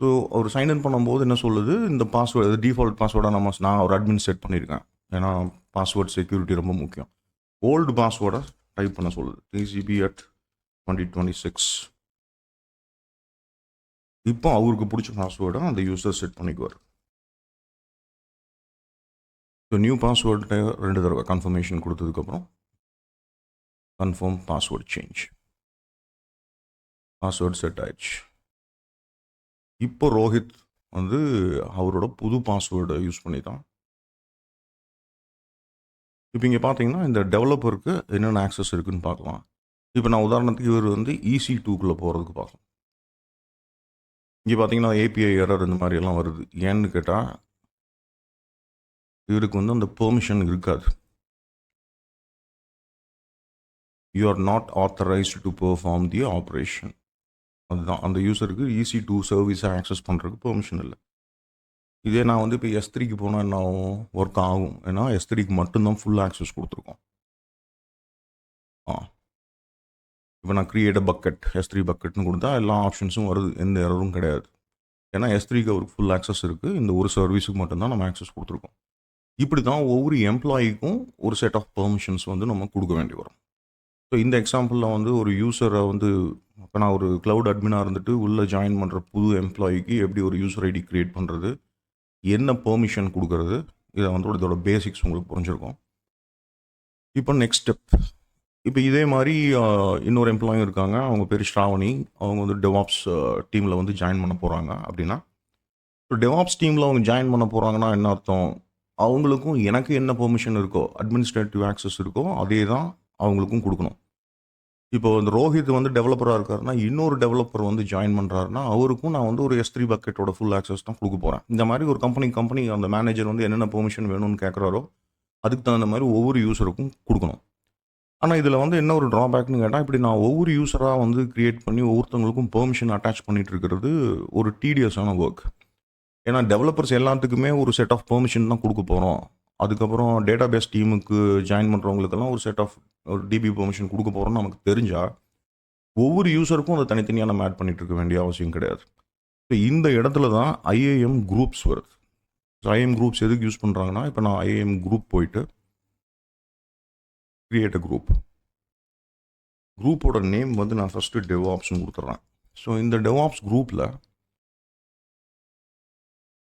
ஸோ அவர் சைன்இன் பண்ணும்போது என்ன சொல்லுது, இந்த பாஸ்வேர்டு டிஃபால்ட் பாஸ்வேர்டாக நான் ஒரு அட்மின் செட் பண்ணியிருக்கேன். ஏன்னா பாஸ்வேர்ட் செக்யூரிட்டி ரொம்ப முக்கியம். ஓல்டு பாஸ்வேர்டை டைப் பண்ண சொல்லுது, TCB@2026. இப்போ அவருக்கு பிடிச்ச பாஸ்வேர்டை அந்த யூசர் செட் பண்ணிக்குவார். ஸோ நியூ பாஸ்வேர்டு 2 தடவை கன்ஃபர்மேஷன் கொடுத்ததுக்கப்புறம் confirm password change. Password set ஆயிடுச்சு. இப்போ ரோஹித் வந்து அவரோட புது பாஸ்வேர்டை யூஸ் பண்ணி தான். இப்போ இங்கே பார்த்தீங்கன்னா இந்த டெவலப்பருக்கு என்னென்ன ஆக்சஸ் இருக்குதுன்னு பார்க்கலாம். இப்போ நான் உதாரணத்துக்கு இவர் வந்து EC2க்குள்ளே போகிறதுக்கு பார்க்கலாம். இங்கே பார்த்தீங்கன்னா API எரர் இந்த மாதிரி எல்லாம் வருது. ஏன்னு கேட்டால் இவருக்கு வந்து அந்த பெர்மிஷன் இருக்காது. You are not authorised to perform the operation. அதுதான் அந்த யூசருக்கு EC2 சர்வீஸை ஆக்சஸ் பண்ணுறதுக்கு பெர்மிஷன் இல்லை. இதே நான் வந்து இப்போ S3க்கு போனால் என்ன ஆகும், ஒர்க் ஆகும். ஏன்னா S3க்கு மட்டும்தான் ஃபுல் ஆக்சஸ் கொடுத்துருக்கோம். இப்போ நான் கிரியேட் பக்கெட் S3 பக்கெட்னு கொடுத்தா எல்லா ஆப்ஷன்ஸும் வருது, எந்த எரரும் கிடையாது. ஏன்னா S3க்கு அவருக்கு ஃபுல் ஆக்சஸ் இருக்குது. இந்த ஒரு சர்வீஸுக்கு மட்டும்தான் நம்ம ஆக்சஸ் கொடுத்துருக்கோம். இப்படி தான் ஒவ்வொரு எம்ப்ளாயிக்கும் ஒரு செட் ஆஃப் பெர்மிஷன்ஸ் வந்து நம்ம கொடுக்க வேண்டி வரும். ஸோ இந்த எக்ஸாம்பிளில் வந்து ஒரு யூசரை வந்து இப்போ நான் ஒரு க்ளவுட் அட்மினாக இருந்துட்டு உள்ளே ஜாயின் பண்ணுற புது எம்ப்ளாயிக்கு எப்படி ஒரு யூசர் ஐடி க்ரியேட் பண்ணுறது, என்ன பெர்மிஷன் கொடுக்கறது, இதை வந்து இதோட பேசிக்ஸ் உங்களுக்கு புரிஞ்சிருக்கும். இப்போ நெக்ஸ்ட் ஸ்டெப். இப்போ இதே மாதிரி இன்னொரு எம்ப்ளாயும் இருக்காங்க. அவங்க பேர் ஸ்ராவணி. அவங்க வந்து டெவாப்ஸ் டீமில் வந்து ஜாயின் பண்ண போகிறாங்க. அப்படின்னா ஸோ டெவாப்ஸ் டீமில் அவங்க ஜாயின் பண்ண போகிறாங்கன்னா என்ன அர்த்தம், அவங்களுக்கும் எனக்கு என்ன பெர்மிஷன் இருக்கோ, அட்மினிஸ்ட்ரேட்டிவ் ஆக்சஸ் இருக்கோ, அதே தான் அவங்களுக்கும் கொடுக்கணும். இப்போ இந்த ரோஹித் வந்து டெவலப்பராக இருக்காருன்னா இன்னொரு டெவலப்பர் வந்து ஜாயின் பண்ணுறாருன்னா அவருக்கும் நான் வந்து ஒரு S3 பக்கெட்டோட ஃபுல் ஆக்சஸ் தான் கொடுக்க போகிறேன். இந்த மாதிரி ஒரு கம்பெனி அந்த மேனேஜர் வந்து என்னென்ன பெர்மிஷன் வேணும்னு கேட்குறாரோ அதுக்கு தகுந்த மாதிரி ஒவ்வொரு யூசருக்கும் கொடுக்கணும். ஆனால் இதில் வந்து என்ன ஒரு ட்ராபேக்னு கேட்டால், இப்படி நான் ஒவ்வொரு யூஸராக வந்து க்ரியேட் பண்ணி ஒவ்வொருத்தவங்களுக்கும் பெர்மிஷன் அட்டாச் பண்ணிகிட்டு இருக்கிறது ஒரு டிடியஸான ஒர்க். ஏன்னா டெவலப்பர்ஸ் எல்லாத்துக்குமே ஒரு செட் ஆஃப் பெர்மிஷன் தான் கொடுக்க போகிறோம். அதுக்கப்புறம் டேட்டாபேஸ் டீமுக்கு ஜாயின் பண்ணுறவங்களுக்கெல்லாம் ஒரு செட் ஆஃப் ஒரு DB பெர்மிஷன் கொடுக்க போகிறோம்னு நமக்கு தெரிஞ்சால் ஒவ்வொரு யூஸருக்கும் அதை தனித்தனியாக நம்ம ஆட் பண்ணிகிட்டு இருக்க வேண்டிய அவசியம் கிடையாது. ஸோ இந்த இடத்துல தான் IAM குரூப்ஸ் வருது. ஸோ IAM குரூப்ஸ் எதுக்கு யூஸ் பண்ணுறாங்கன்னா, இப்போ நான் IAM குரூப் போயிட்டு கிரியேட் அ குரூப்போட நேம் வந்து நான் ஃபஸ்ட்டு டெவாப்ஸ்னு கொடுத்துட்றேன். ஸோ இந்த டெவாப்ஸ் குரூப்பில்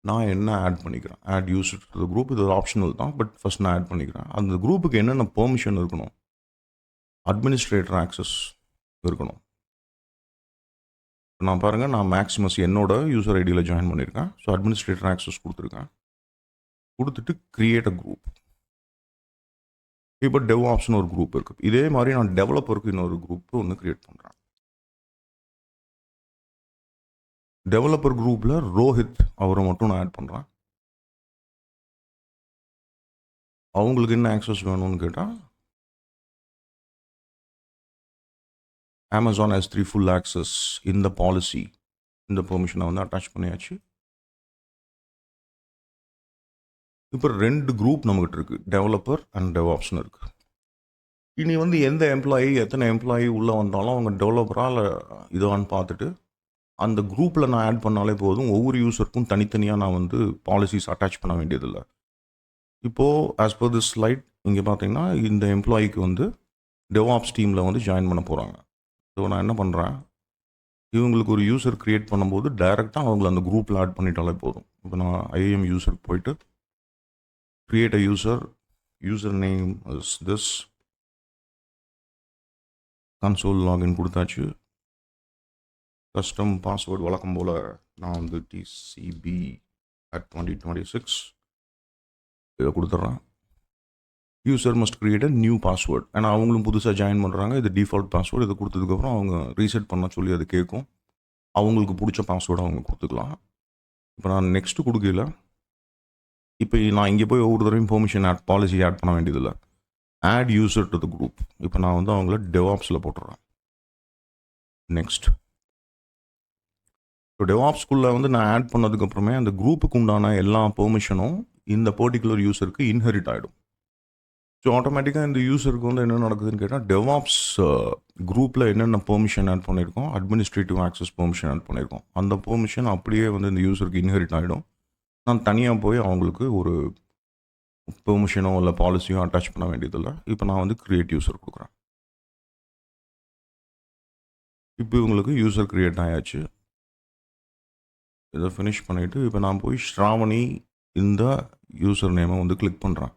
நான் என்ன ஆட் பண்ணிக்கிறேன், add user to the group. இது ஒரு ஆப்ஷனல் தான், பட் ஃபஸ்ட் நான் ஆட் பண்ணிக்கிறேன். அந்த குரூப்புக்கு என்னென்ன பெர்மிஷன் இருக்கணும், அட்மினிஸ்ட்ரேட்டர் ஆக்சஸ் இருக்கணும். நான் பாருங்கள், நான் மேக்ஸிமஸ் என்னோட யூசர் ஐடியில் ஜாயின் பண்ணியிருக்கேன். ஸோ அட்மினிஸ்ட்ரேட்டர் ஆக்சஸ் கொடுத்துருக்கேன். கொடுத்துட்டு கிரியேட் அ குரூப். இப்போ டெவாப்ஸ்னு ஒரு குரூப் இருக்குது. இதே மாதிரி நான் டெவலப்பருக்கு இன்னொரு குரூப் ஒன்று கிரியேட் பண்ணுறேன். டெவலப்பர் குரூப்பில் ரோஹித் அவரை மட்டும் நான் ஆட் பண்ணுறேன். அவங்களுக்கு என்ன ஆக்சஸ் வேணும்னு கேட்டால் Amazon S3 ஃபுல் ஆக்சஸ் இந்த பாலிசி, இந்த பெர்மிஷனை வந்து அட்டாச் பண்ணியாச்சு. இப்போ 2 குரூப் நம்மகிட்ட இருக்குது, டெவலப்பர் அண்ட் டெவாப்ஸ்னு இருக்குது. இனி வந்து எந்த எம்ப்ளாயி எத்தனை எம்ப்ளாயி உள்ளே வந்தாலும் அவங்க டெவலப்பராக இல்லை இதுவான்னு பார்த்துட்டு அந்த குரூப்பில் நான் ஆட் பண்ணாலே போதும். ஒவ்வொரு யூசருக்கும் தனித்தனியாக நான் வந்து பாலிசிஸ் அட்டாச் பண்ண வேண்டியதில்லை. இப்போது ஆஸ் பர் திஸ் ஸ்லைட் இங்கே பார்த்தீங்கன்னா இந்த எம்ப்ளாயிக்கு வந்து டெவாப்ஸ் டீமில் வந்து ஜாயின் பண்ண போகிறாங்க. ஸோ நான் என்ன பண்ணுறேன், இவங்களுக்கு ஒரு யூசர் க்ரியேட் பண்ணும்போது டைரெக்டாக அவங்கள அந்த குரூப்பில் ஆட் பண்ணிட்டாலே போதும். இப்போ நான் ஐஏஎம் யூசருக்கு போயிட்டு create a user name is this, console login கொடுத்தாச்சு. கஸ்டம் பாஸ்வேர்டு வழக்கம் போல் நான் வந்து TCB@2026 இதை கொடுத்துட்றேன். User must create a new password. ஏன்னா அவங்களும் புதுசாக ஜாயின் பண்ணுறாங்க. இது டிஃபால்ட் பாஸ்வேர்டு. இதை கொடுத்ததுக்கப்புறம் அவங்க ரீசெட் பண்ண சொல்லி அது கேட்கும். அவங்களுக்கு பிடிச்ச பாஸ்வேர்டு அவங்க கொடுத்துக்கலாம். இப்போ நான் நெக்ஸ்ட்டு கொடுக்கல. இப்போ நான் இங்கே போய் ஒவ்வொரு தடவையும் பெர்மிஷன் பாலிசி ஆட் பண்ண வேண்டியதில்லை. Add user to the group. இப்போ நான் வந்து அவங்கள டெவாப்ஸில் போட்டுறேன். நெக்ஸ்ட் இப்போ டெவாப்ஸ்குள்ளே வந்து நான் ஆட் பண்ணதுக்கப்புறமே அந்த குரூப்புக்கு உண்டான எல்லா பெர்மிஷனும் இந்த பர்டிகுலர் யூசருக்கு இன்ஹெரிட் ஆகிடும். ஸோ ஆட்டோமேட்டிக்காக இந்த யூசருக்கு வந்து என்ன நடக்குதுன்னு கேட்டால், டெவாப்ஸ் குரூப்பில் என்னென்ன பெர்மிஷன் ஆட் பண்ணியிருக்கோம், அட்மினிஸ்ட்ரேட்டிவ் ஆக்சஸ் பெர்மிஷன் ஆட் பண்ணியிருக்கோம், அந்த பெர்மிஷன் அப்படியே வந்து இந்த யூசருக்கு இன்ஹெரிட் ஆகிடும். நான் தனியாக போய் அவங்களுக்கு ஒரு பெர்மிஷனோ இல்லை பாலிசியோ அட்டாச் பண்ண வேண்டியதில்லை. இப்போ நான் வந்து கிரியேட் யூசர் கொடுக்குறேன். இப்போ இவங்களுக்கு யூசர் கிரியேட் ஆயாச்சு. இதை ஃபினிஷ் பண்ணிவிட்டு இப்போ நான் போய் ஸ்ராவணி இந்த யூசர் நேமை வந்து கிளிக் பண்ணுறேன்.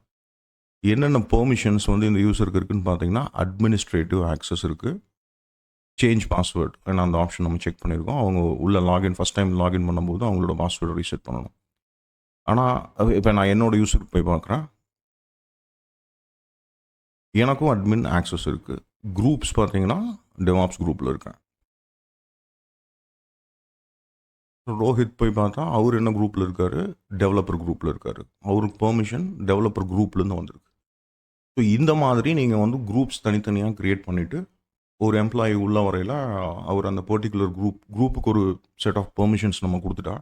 என்னென்ன பெர்மிஷன்ஸ் வந்து இந்த யூசருக்கு இருக்குதுன்னு பார்த்தீங்கன்னா, அட்மினிஸ்ட்ரேட்டிவ் ஆக்சஸ் இருக்குது, சேஞ்ச் பாஸ்வேர்டு ஏன்னா அந்த ஆப்ஷன் நம்ம செக் பண்ணியிருக்கோம். அவங்க உள்ள லாகின் ஃபஸ்ட் டைம் லாகின் பண்ணும்போது அவங்களோட பாஸ்வேர்டை ரீசெட் பண்ணணும். ஆனால் இப்போ நான் என்னோடய யூசருக்கு போய் பார்க்குறேன், எனக்கும் அட்மின் ஆக்சஸ் இருக்குது. குரூப்ஸ் பார்த்தீங்கன்னா டெவாப்ஸ் குரூப்பில் இருக்கேன். ரோஹித் போய் பார்த்தா அவர் என்ன குரூப்பில் இருக்கார், டெவலப்பர் குரூப்பில் இருக்கார். அவருக்கு பெர்மிஷன் டெவலப்பர் குரூப்லேருந்து வந்திருக்கு. ஸோ இந்த மாதிரி நீங்கள் வந்து குரூப்ஸ் தனித்தனியாக க்ரியேட் பண்ணிவிட்டு ஒரு எம்ப்ளாயி உள்ள வரையில் அவர் அந்த பர்டிகுலர் குரூப்புக்கு ஒரு செட் ஆஃப் பெர்மிஷன்ஸ் நம்ம கொடுத்துட்டா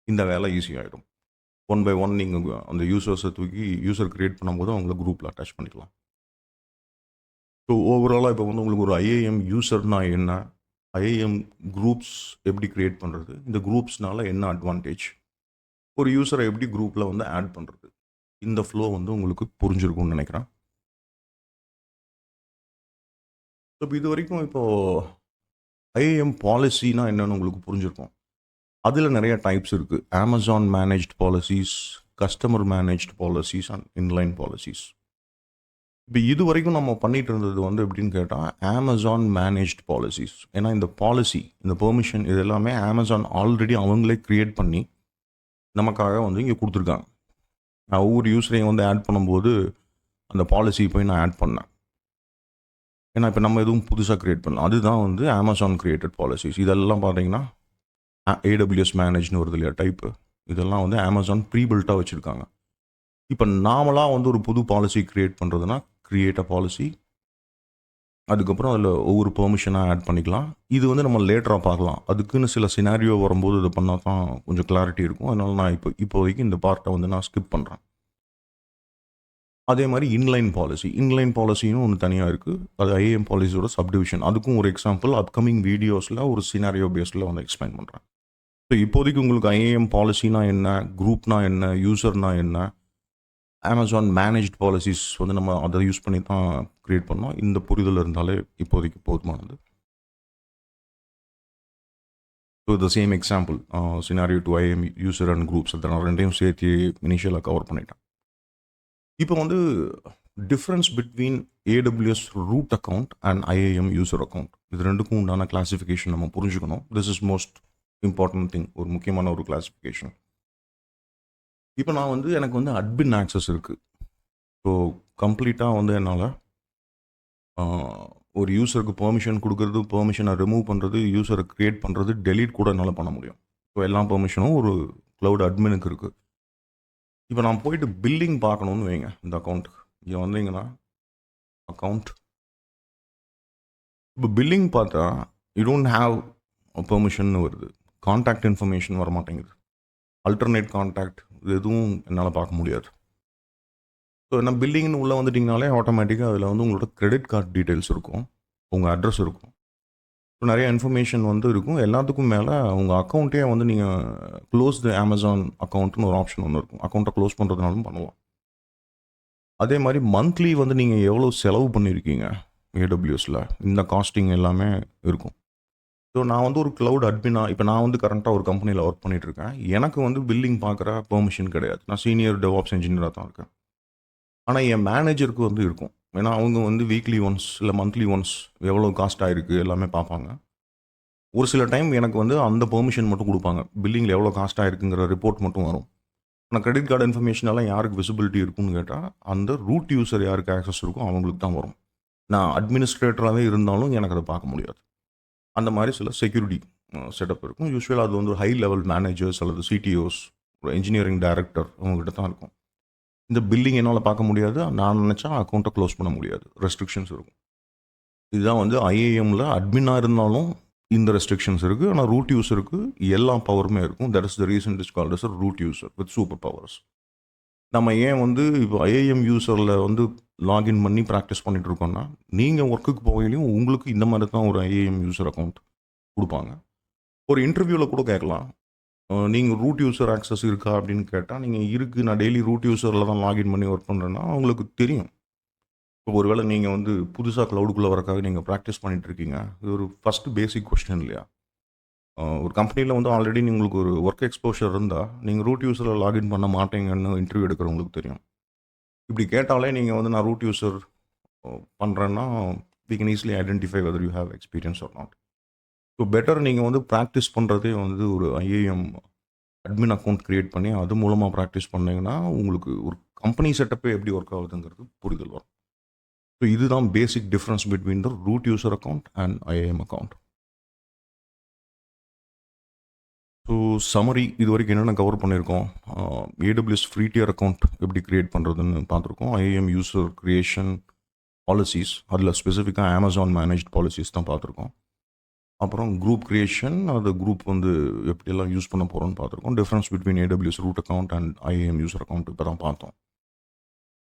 இந்த வேலை ஈஸியாகிடும். ஒன் பை ஒன் நீங்கள் அந்த யூசர்ஸை தூக்கி யூசர் க்ரியேட் பண்ணும்போது அவங்கள குரூப்பில் அட்டாச் பண்ணிக்கலாம். ஸோ ஓவராலாக இப்போ வந்து உங்களுக்கு ஒரு ஐஏஎம் யூசர்னா என்ன, ஐஏஎம் குரூப்ஸ் எப்படி க்ரியேட் பண்ணுறது, இந்த குரூப்ஸ்னால என்ன அட்வான்டேஜ், ஒரு யூசரை எப்படி குரூப்பில் வந்து ஆட் பண்ணுறது, இந்த ஃப்ளோ வந்து உங்களுக்கு புரிஞ்சிருக்கும்னு நினைக்கிறேன். ஸோ இப்போ இது வரைக்கும் இப்போது ஐஏஎம் பாலிசினா என்னென்னு உங்களுக்கு புரிஞ்சிருக்கும். அதில் நிறைய டைப்ஸ் இருக்குது. Amazon managed policies, customer managed policies and inline policies. இப்போ இது வரைக்கும் நம்ம பண்ணிகிட்டு இருந்தது வந்து எப்படின்னு கேட்டால் அமேசான் மேனேஜ்ட் பாலிசிஸ். ஏன்னா இந்த பாலிசி, இந்த பெர்மிஷன் இது எல்லாமே அமேசான் ஆல்ரெடி அவங்களே க்ரியேட் பண்ணி நமக்காக வந்து இங்கே கொடுத்துருக்காங்க. நான் ஒவ்வொரு யூஸரையும் வந்து ஆட் பண்ணும்போது அந்த பாலிசி போய் நான் ஆட் பண்ணேன். ஏன்னா இப்போ நம்ம எதுவும் புதுசாக க்ரியேட் பண்ணலாம். அதுதான் வந்து அமேசான் க்ரியேட்டட் பாலிசிஸ். இதெல்லாம் பார்த்தீங்கன்னா AWS மேனேஜ்னு வருது இல்லையா டைப்பு, இதெல்லாம் வந்து அமேசான் ப்ரீபில்ட்டாக வச்சுருக்காங்க. இப்போ நாமளாக வந்து ஒரு புது பாலிசி க்ரியேட் பண்ணுறதுனா க்ரியேட் அ பாலிசி, அதுக்கப்புறம் அதில் ஒவ்வொரு பெர்மிஷனாக ஆட் பண்ணிக்கலாம். இது வந்து நம்ம லேட்டராக பார்க்கலாம். அதுக்குன்னு சில சினாரியோ வரும்போது இதை பண்ணால் தான் கொஞ்சம் கிளாரிட்டி இருக்கும். அதனால் நான் இப்போதைக்கு இந்த பார்ட்டை வந்து நான் ஸ்கிப் பண்ணுறேன். அதே மாதிரி இன்லைன் பாலிசின்னு ஒன்று தனியாக இருக்குது. அது ஐஏஎம் பாலிசியோட சப்டிவிஷன். அதுக்கும் ஒரு எக்ஸாம்பிள் அப்கமிங் வீடியோஸில் ஒரு சினாரியோ பேஸில் வந்து எக்ஸ்பிளைன் பண்ணுறேன். ஸோ இப்போதைக்கு உங்களுக்கு ஐஏஎம் பாலிசினா என்ன, குரூப்னா என்ன, யூசர்னா என்ன, அமேசான் மேனேஜ்ட் பாலிசிஸ் வந்து நம்ம அதை யூஸ் பண்ணி தான் க்ரியேட் பண்ணோம். இந்த புரிதல் இருந்தாலே இப்போதைக்கு போதுமானது. So the same example scenario to IAM user and groups அதை நான் ரெண்டையும் சேர்த்து இனிஷியலாக கவர் பண்ணிட்டேன். இப்போ வந்து difference between AWS root account and IAM user account, இது ரெண்டுக்கும் உண்டான கிளாஸிஃபிகேஷன் நம்ம புரிஞ்சுக்கணும். This is most important thing, ஒரு முக்கியமான ஒரு கிளாஸிஃபிகேஷன். இப்போ நான் வந்து எனக்கு வந்து அட்மின் ஆக்சஸ் இருக்குது. ஸோ கம்ப்ளீட்டாக வந்து என்னால் ஒரு யூசருக்கு பெர்மிஷன் கொடுக்கறது, பெர்மிஷனை ரிமூவ் பண்ணுறது, யூசரை க்ரியேட் பண்ணுறது, டெலீட் கூட என்னால் பண்ண முடியும். ஸோ எல்லா பெர்மிஷனும் ஒரு க்ளவுட் அட்மினுக்கு இருக்குது. இப்போ நான் போயிட்டு பில்லிங் பார்க்கணுன்னு வைங்க, இந்த அக்கௌண்ட்டுக்கு இங்கே வந்தீங்கன்னா அக்கௌண்ட், இப்போ பில்லிங் பார்த்தா யூ டோன்ட் ஹாவ் பெர்மிஷன் வருது, கான்டாக்ட் இன்ஃபர்மேஷன் வர மாட்டேங்குது, அல்டர்னேட் கான்டாக்ட் இது எதுவும் என்னால் பார்க்க முடியாது. ஸோ என்ன பில்லிங்னு உள்ளே வந்துட்டிங்கனாலே ஆட்டோமேட்டிக்காக அதில் வந்து உங்களோட கிரெடிட் கார்டு டீட்டெயில்ஸ் இருக்கும், உங்கள் அட்ரஸ் இருக்கும், ஸோ நிறைய இன்ஃபர்மேஷன் வந்து இருக்கும். எல்லாத்துக்கும் மேலே உங்கள் அக்கௌண்ட்டே வந்து நீங்கள் க்ளோஸ் த அமேசான் அக்கௌண்ட்னு ஒரு ஆப்ஷன் ஒன்று இருக்கும். அக்கௌண்ட்டை க்ளோஸ் பண்ணுறதுனாலும் பண்ணலாம். அதே மாதிரி மந்த்லி வந்து நீங்கள் எவ்வளோ செலவு பண்ணியிருக்கீங்க ஏடபிள்யூஎஸில், இந்த காஸ்டிங் எல்லாமே இருக்கும். ஸோ நான் வந்து ஒரு க்ளவுட் அட்மினாக இப்போ நான் வந்து கரண்ட்டாக ஒரு கம்பெனியில் ஒர்க் பண்ணிகிட்ருக்கேன். எனக்கு வந்து பில்லிங் பார்க்குற பெர்மிஷன் கிடையாது. நான் சீனியர் டெவாப்ஸ் இன்ஜினியராக தான் இருக்கேன். ஆனால் என் மேனேஜருக்கு வந்து இருக்கும். ஏன்னா அவங்க வந்து வீக்லி ஒன்ஸ் இல்லை மந்த்லி ஒன்ஸ் எவ்வளோ காஸ்ட் ஆகிருக்கு எல்லாமே பார்ப்பாங்க. ஒரு சில டைம் எனக்கு வந்து அந்த பெர்மிஷன் மட்டும் கொடுப்பாங்க. பில்லிங்கில் எவ்வளோ காஸ்ட் ஆகிருக்குங்கிற ரிப்போர்ட் மட்டும் வரும். ஆனால் கிரெடிட் கார்டு இன்ஃபர்மேஷன் எல்லாம் யாருக்கு விசிபிலிட்டி இருக்குன்னு கேட்டால் அந்த ரூட் யூசர் யாருக்கு ஆக்சஸ் இருக்கும் அவங்களுக்கு தான் வரும். நான் அட்மினிஸ்ட்ரேட்டராகவே இருந்தாலும் எனக்கு அதை பார்க்க முடியாது. அந்த மாதிரி சில செக்யூரிட்டி செட்டப் இருக்கும். யூஸ்வலாக அது வந்து ஒரு ஹை லெவல் மேனேஜர்ஸ் அல்லது சிடிஓஸ், ஒரு இன்ஜினியரிங் டைரக்டர் அவங்ககிட்ட தான் இருக்கும். இந்த பில்லிங் என்னால் பார்க்க முடியாது. நான் நினச்சா அக்கௌண்ட்டை க்ளோஸ் பண்ண முடியாது. ரெஸ்ட்ரிக்ஷன்ஸ் இருக்கும். இதுதான் வந்து ஐஏஎம்மில் அட்மினாக இருந்தாலும் இந்த ரெஸ்ட்ரிக்ஷன்ஸ் இருக்குது. ஆனால் ரூட் யூஸருக்கு எல்லா பவருமே இருக்கும். That is the reason is called as root user with super powers. நம்ம ஏன் வந்து இப்போ ஐஏஎம் யூசரில் வந்து லாகின் பண்ணி ப்ராக்டிஸ் பண்ணிகிட்டு இருக்கோம்னா, நீங்கள் ஒர்க்குக்கு போகையிலையும் உங்களுக்கு இந்த மாதிரி தான் ஒரு ஐஏஎம் யூசர் அக்கௌண்ட் கொடுப்பாங்க. ஒரு இன்டர்வியூவில் கூட கேட்கலாம், நீங்கள் ரூட் யூசர் ஆக்சஸ் இருக்கா அப்படின்னு கேட்டால், நீங்கள் இருக்குது நான் டெய்லி ரூட் யூசரில் தான் லாகின் பண்ணி ஒர்க் பண்ணுறேன்னா அவங்களுக்கு தெரியும். இப்போ ஒருவேளை நீங்கள் வந்து புதுசாக க்ளவுடுக்குள்ளே வரக்காக நீங்கள் ப்ராக்டிஸ் பண்ணிகிட்டு இருக்கீங்க. இது ஒரு ஃபஸ்ட்டு பேசிக் கொஸ்டின் இல்லையா? ஒரு கம்பெனியில் வந்து ஆல்ரெடி உங்களுக்கு ஒரு ஒர்க் எக்ஸ்போஷர் இருந்தால் நீங்கள் ரூட் யூஸரில் லாகின் பண்ண மாட்டீங்கன்னு இன்டர்வியூ எடுக்கிறவங்களுக்கு தெரியும். இப்படி கேட்டாலே நீங்கள் வந்து நான் ரூட் யூஸர் பண்ணுறேன்னா we can easily identify whether you have experience or not. So better நீங்கள் வந்து ப்ராக்டிஸ் பண்ணுறதே வந்து ஒரு ஐஏஎம் அட்மின் அக்கௌண்ட் க்ரியேட் பண்ணி அது மூலமாக ப்ராக்டிஸ் பண்ணிங்கன்னா உங்களுக்கு ஒரு கம்பெனி செட்டப்பே எப்படி ஒர்க் ஆகுதுங்கிறது புரிதல் வரும். ஸோ இதுதான் basic difference between the root user account and IAM account. So summary இது வரைக்கும் என்னென்ன கவர் பண்ணியிருக்கோம், ஏடபிள்யூஎஸ் ஃப்ரீ டியர் அக்கௌண்ட் எப்படி க்ரியேட் பண்ணுறதுன்னு பார்த்துருக்கோம். ஐஏஎம் யூசர் க்ரியேஷன் பாலிசிஸ், அதில் ஸ்பெசிஃபிக்காக அமேசான் மேனேஜ்ட் பாலிசிஸ் தான் பார்த்துருக்கோம். அப்புறம் குரூப் க்ரியேஷன், அது குரூப் வந்து எப்படியெல்லாம் யூஸ் பண்ண போகிறோன்னு பார்த்துருக்கோம். Difference between AWS root account and IAM user account இப்போ தான் பார்த்தோம்.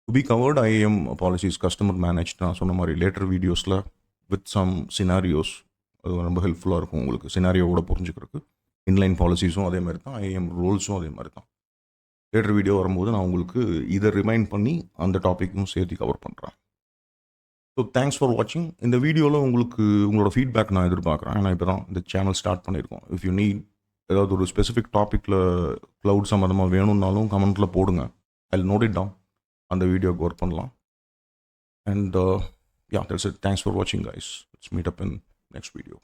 To be covered IAM policies customer manage நான் சொன்ன மாதிரி லேட்டர் வீடியோஸில் வித் சம் சினாரியோஸ், அது ரொம்ப ஹெல்ப்ஃபுல்லாக இருக்கும் உங்களுக்கு சினாரியோவோட புரிஞ்சுக்கிறதுக்கு. இன்லைன் பாலிசிஸும் அதே மாதிரி தான், ஐஏஎம் ரோல்ஸும் அதே மாதிரி தான். லேட்டர் வீடியோ வரும்போது நான் உங்களுக்கு இதை ரிமைண்ட் பண்ணி அந்த டாப்பிக்கும் சேர்த்து கவர் பண்ணுறேன். ஸோ தேங்க்ஸ் ஃபார் வாட்சிங். இந்த வீடியோவில் உங்களுக்கு உங்களோட ஃபீட்பேக் நான் எதிர்பார்க்குறேன். ஏன்னா இப்போ தான் இந்த சேனல் ஸ்டார்ட் பண்ணியிருக்கோம். இஃப் யூ நீட் ஏதாவது ஒரு ஸ்பெசிஃபிக் டாப்பிக்கில் க்ளவுட் சம்மந்தமாக வேணும்னாலும் கமெண்ட்டில் போடுங்க. I will note it down. அந்த வீடியோக்கு ஒர்க் பண்ணலாம். And yeah, that's it. Thanks for வாட்சிங் guys. Let's meet up in next video.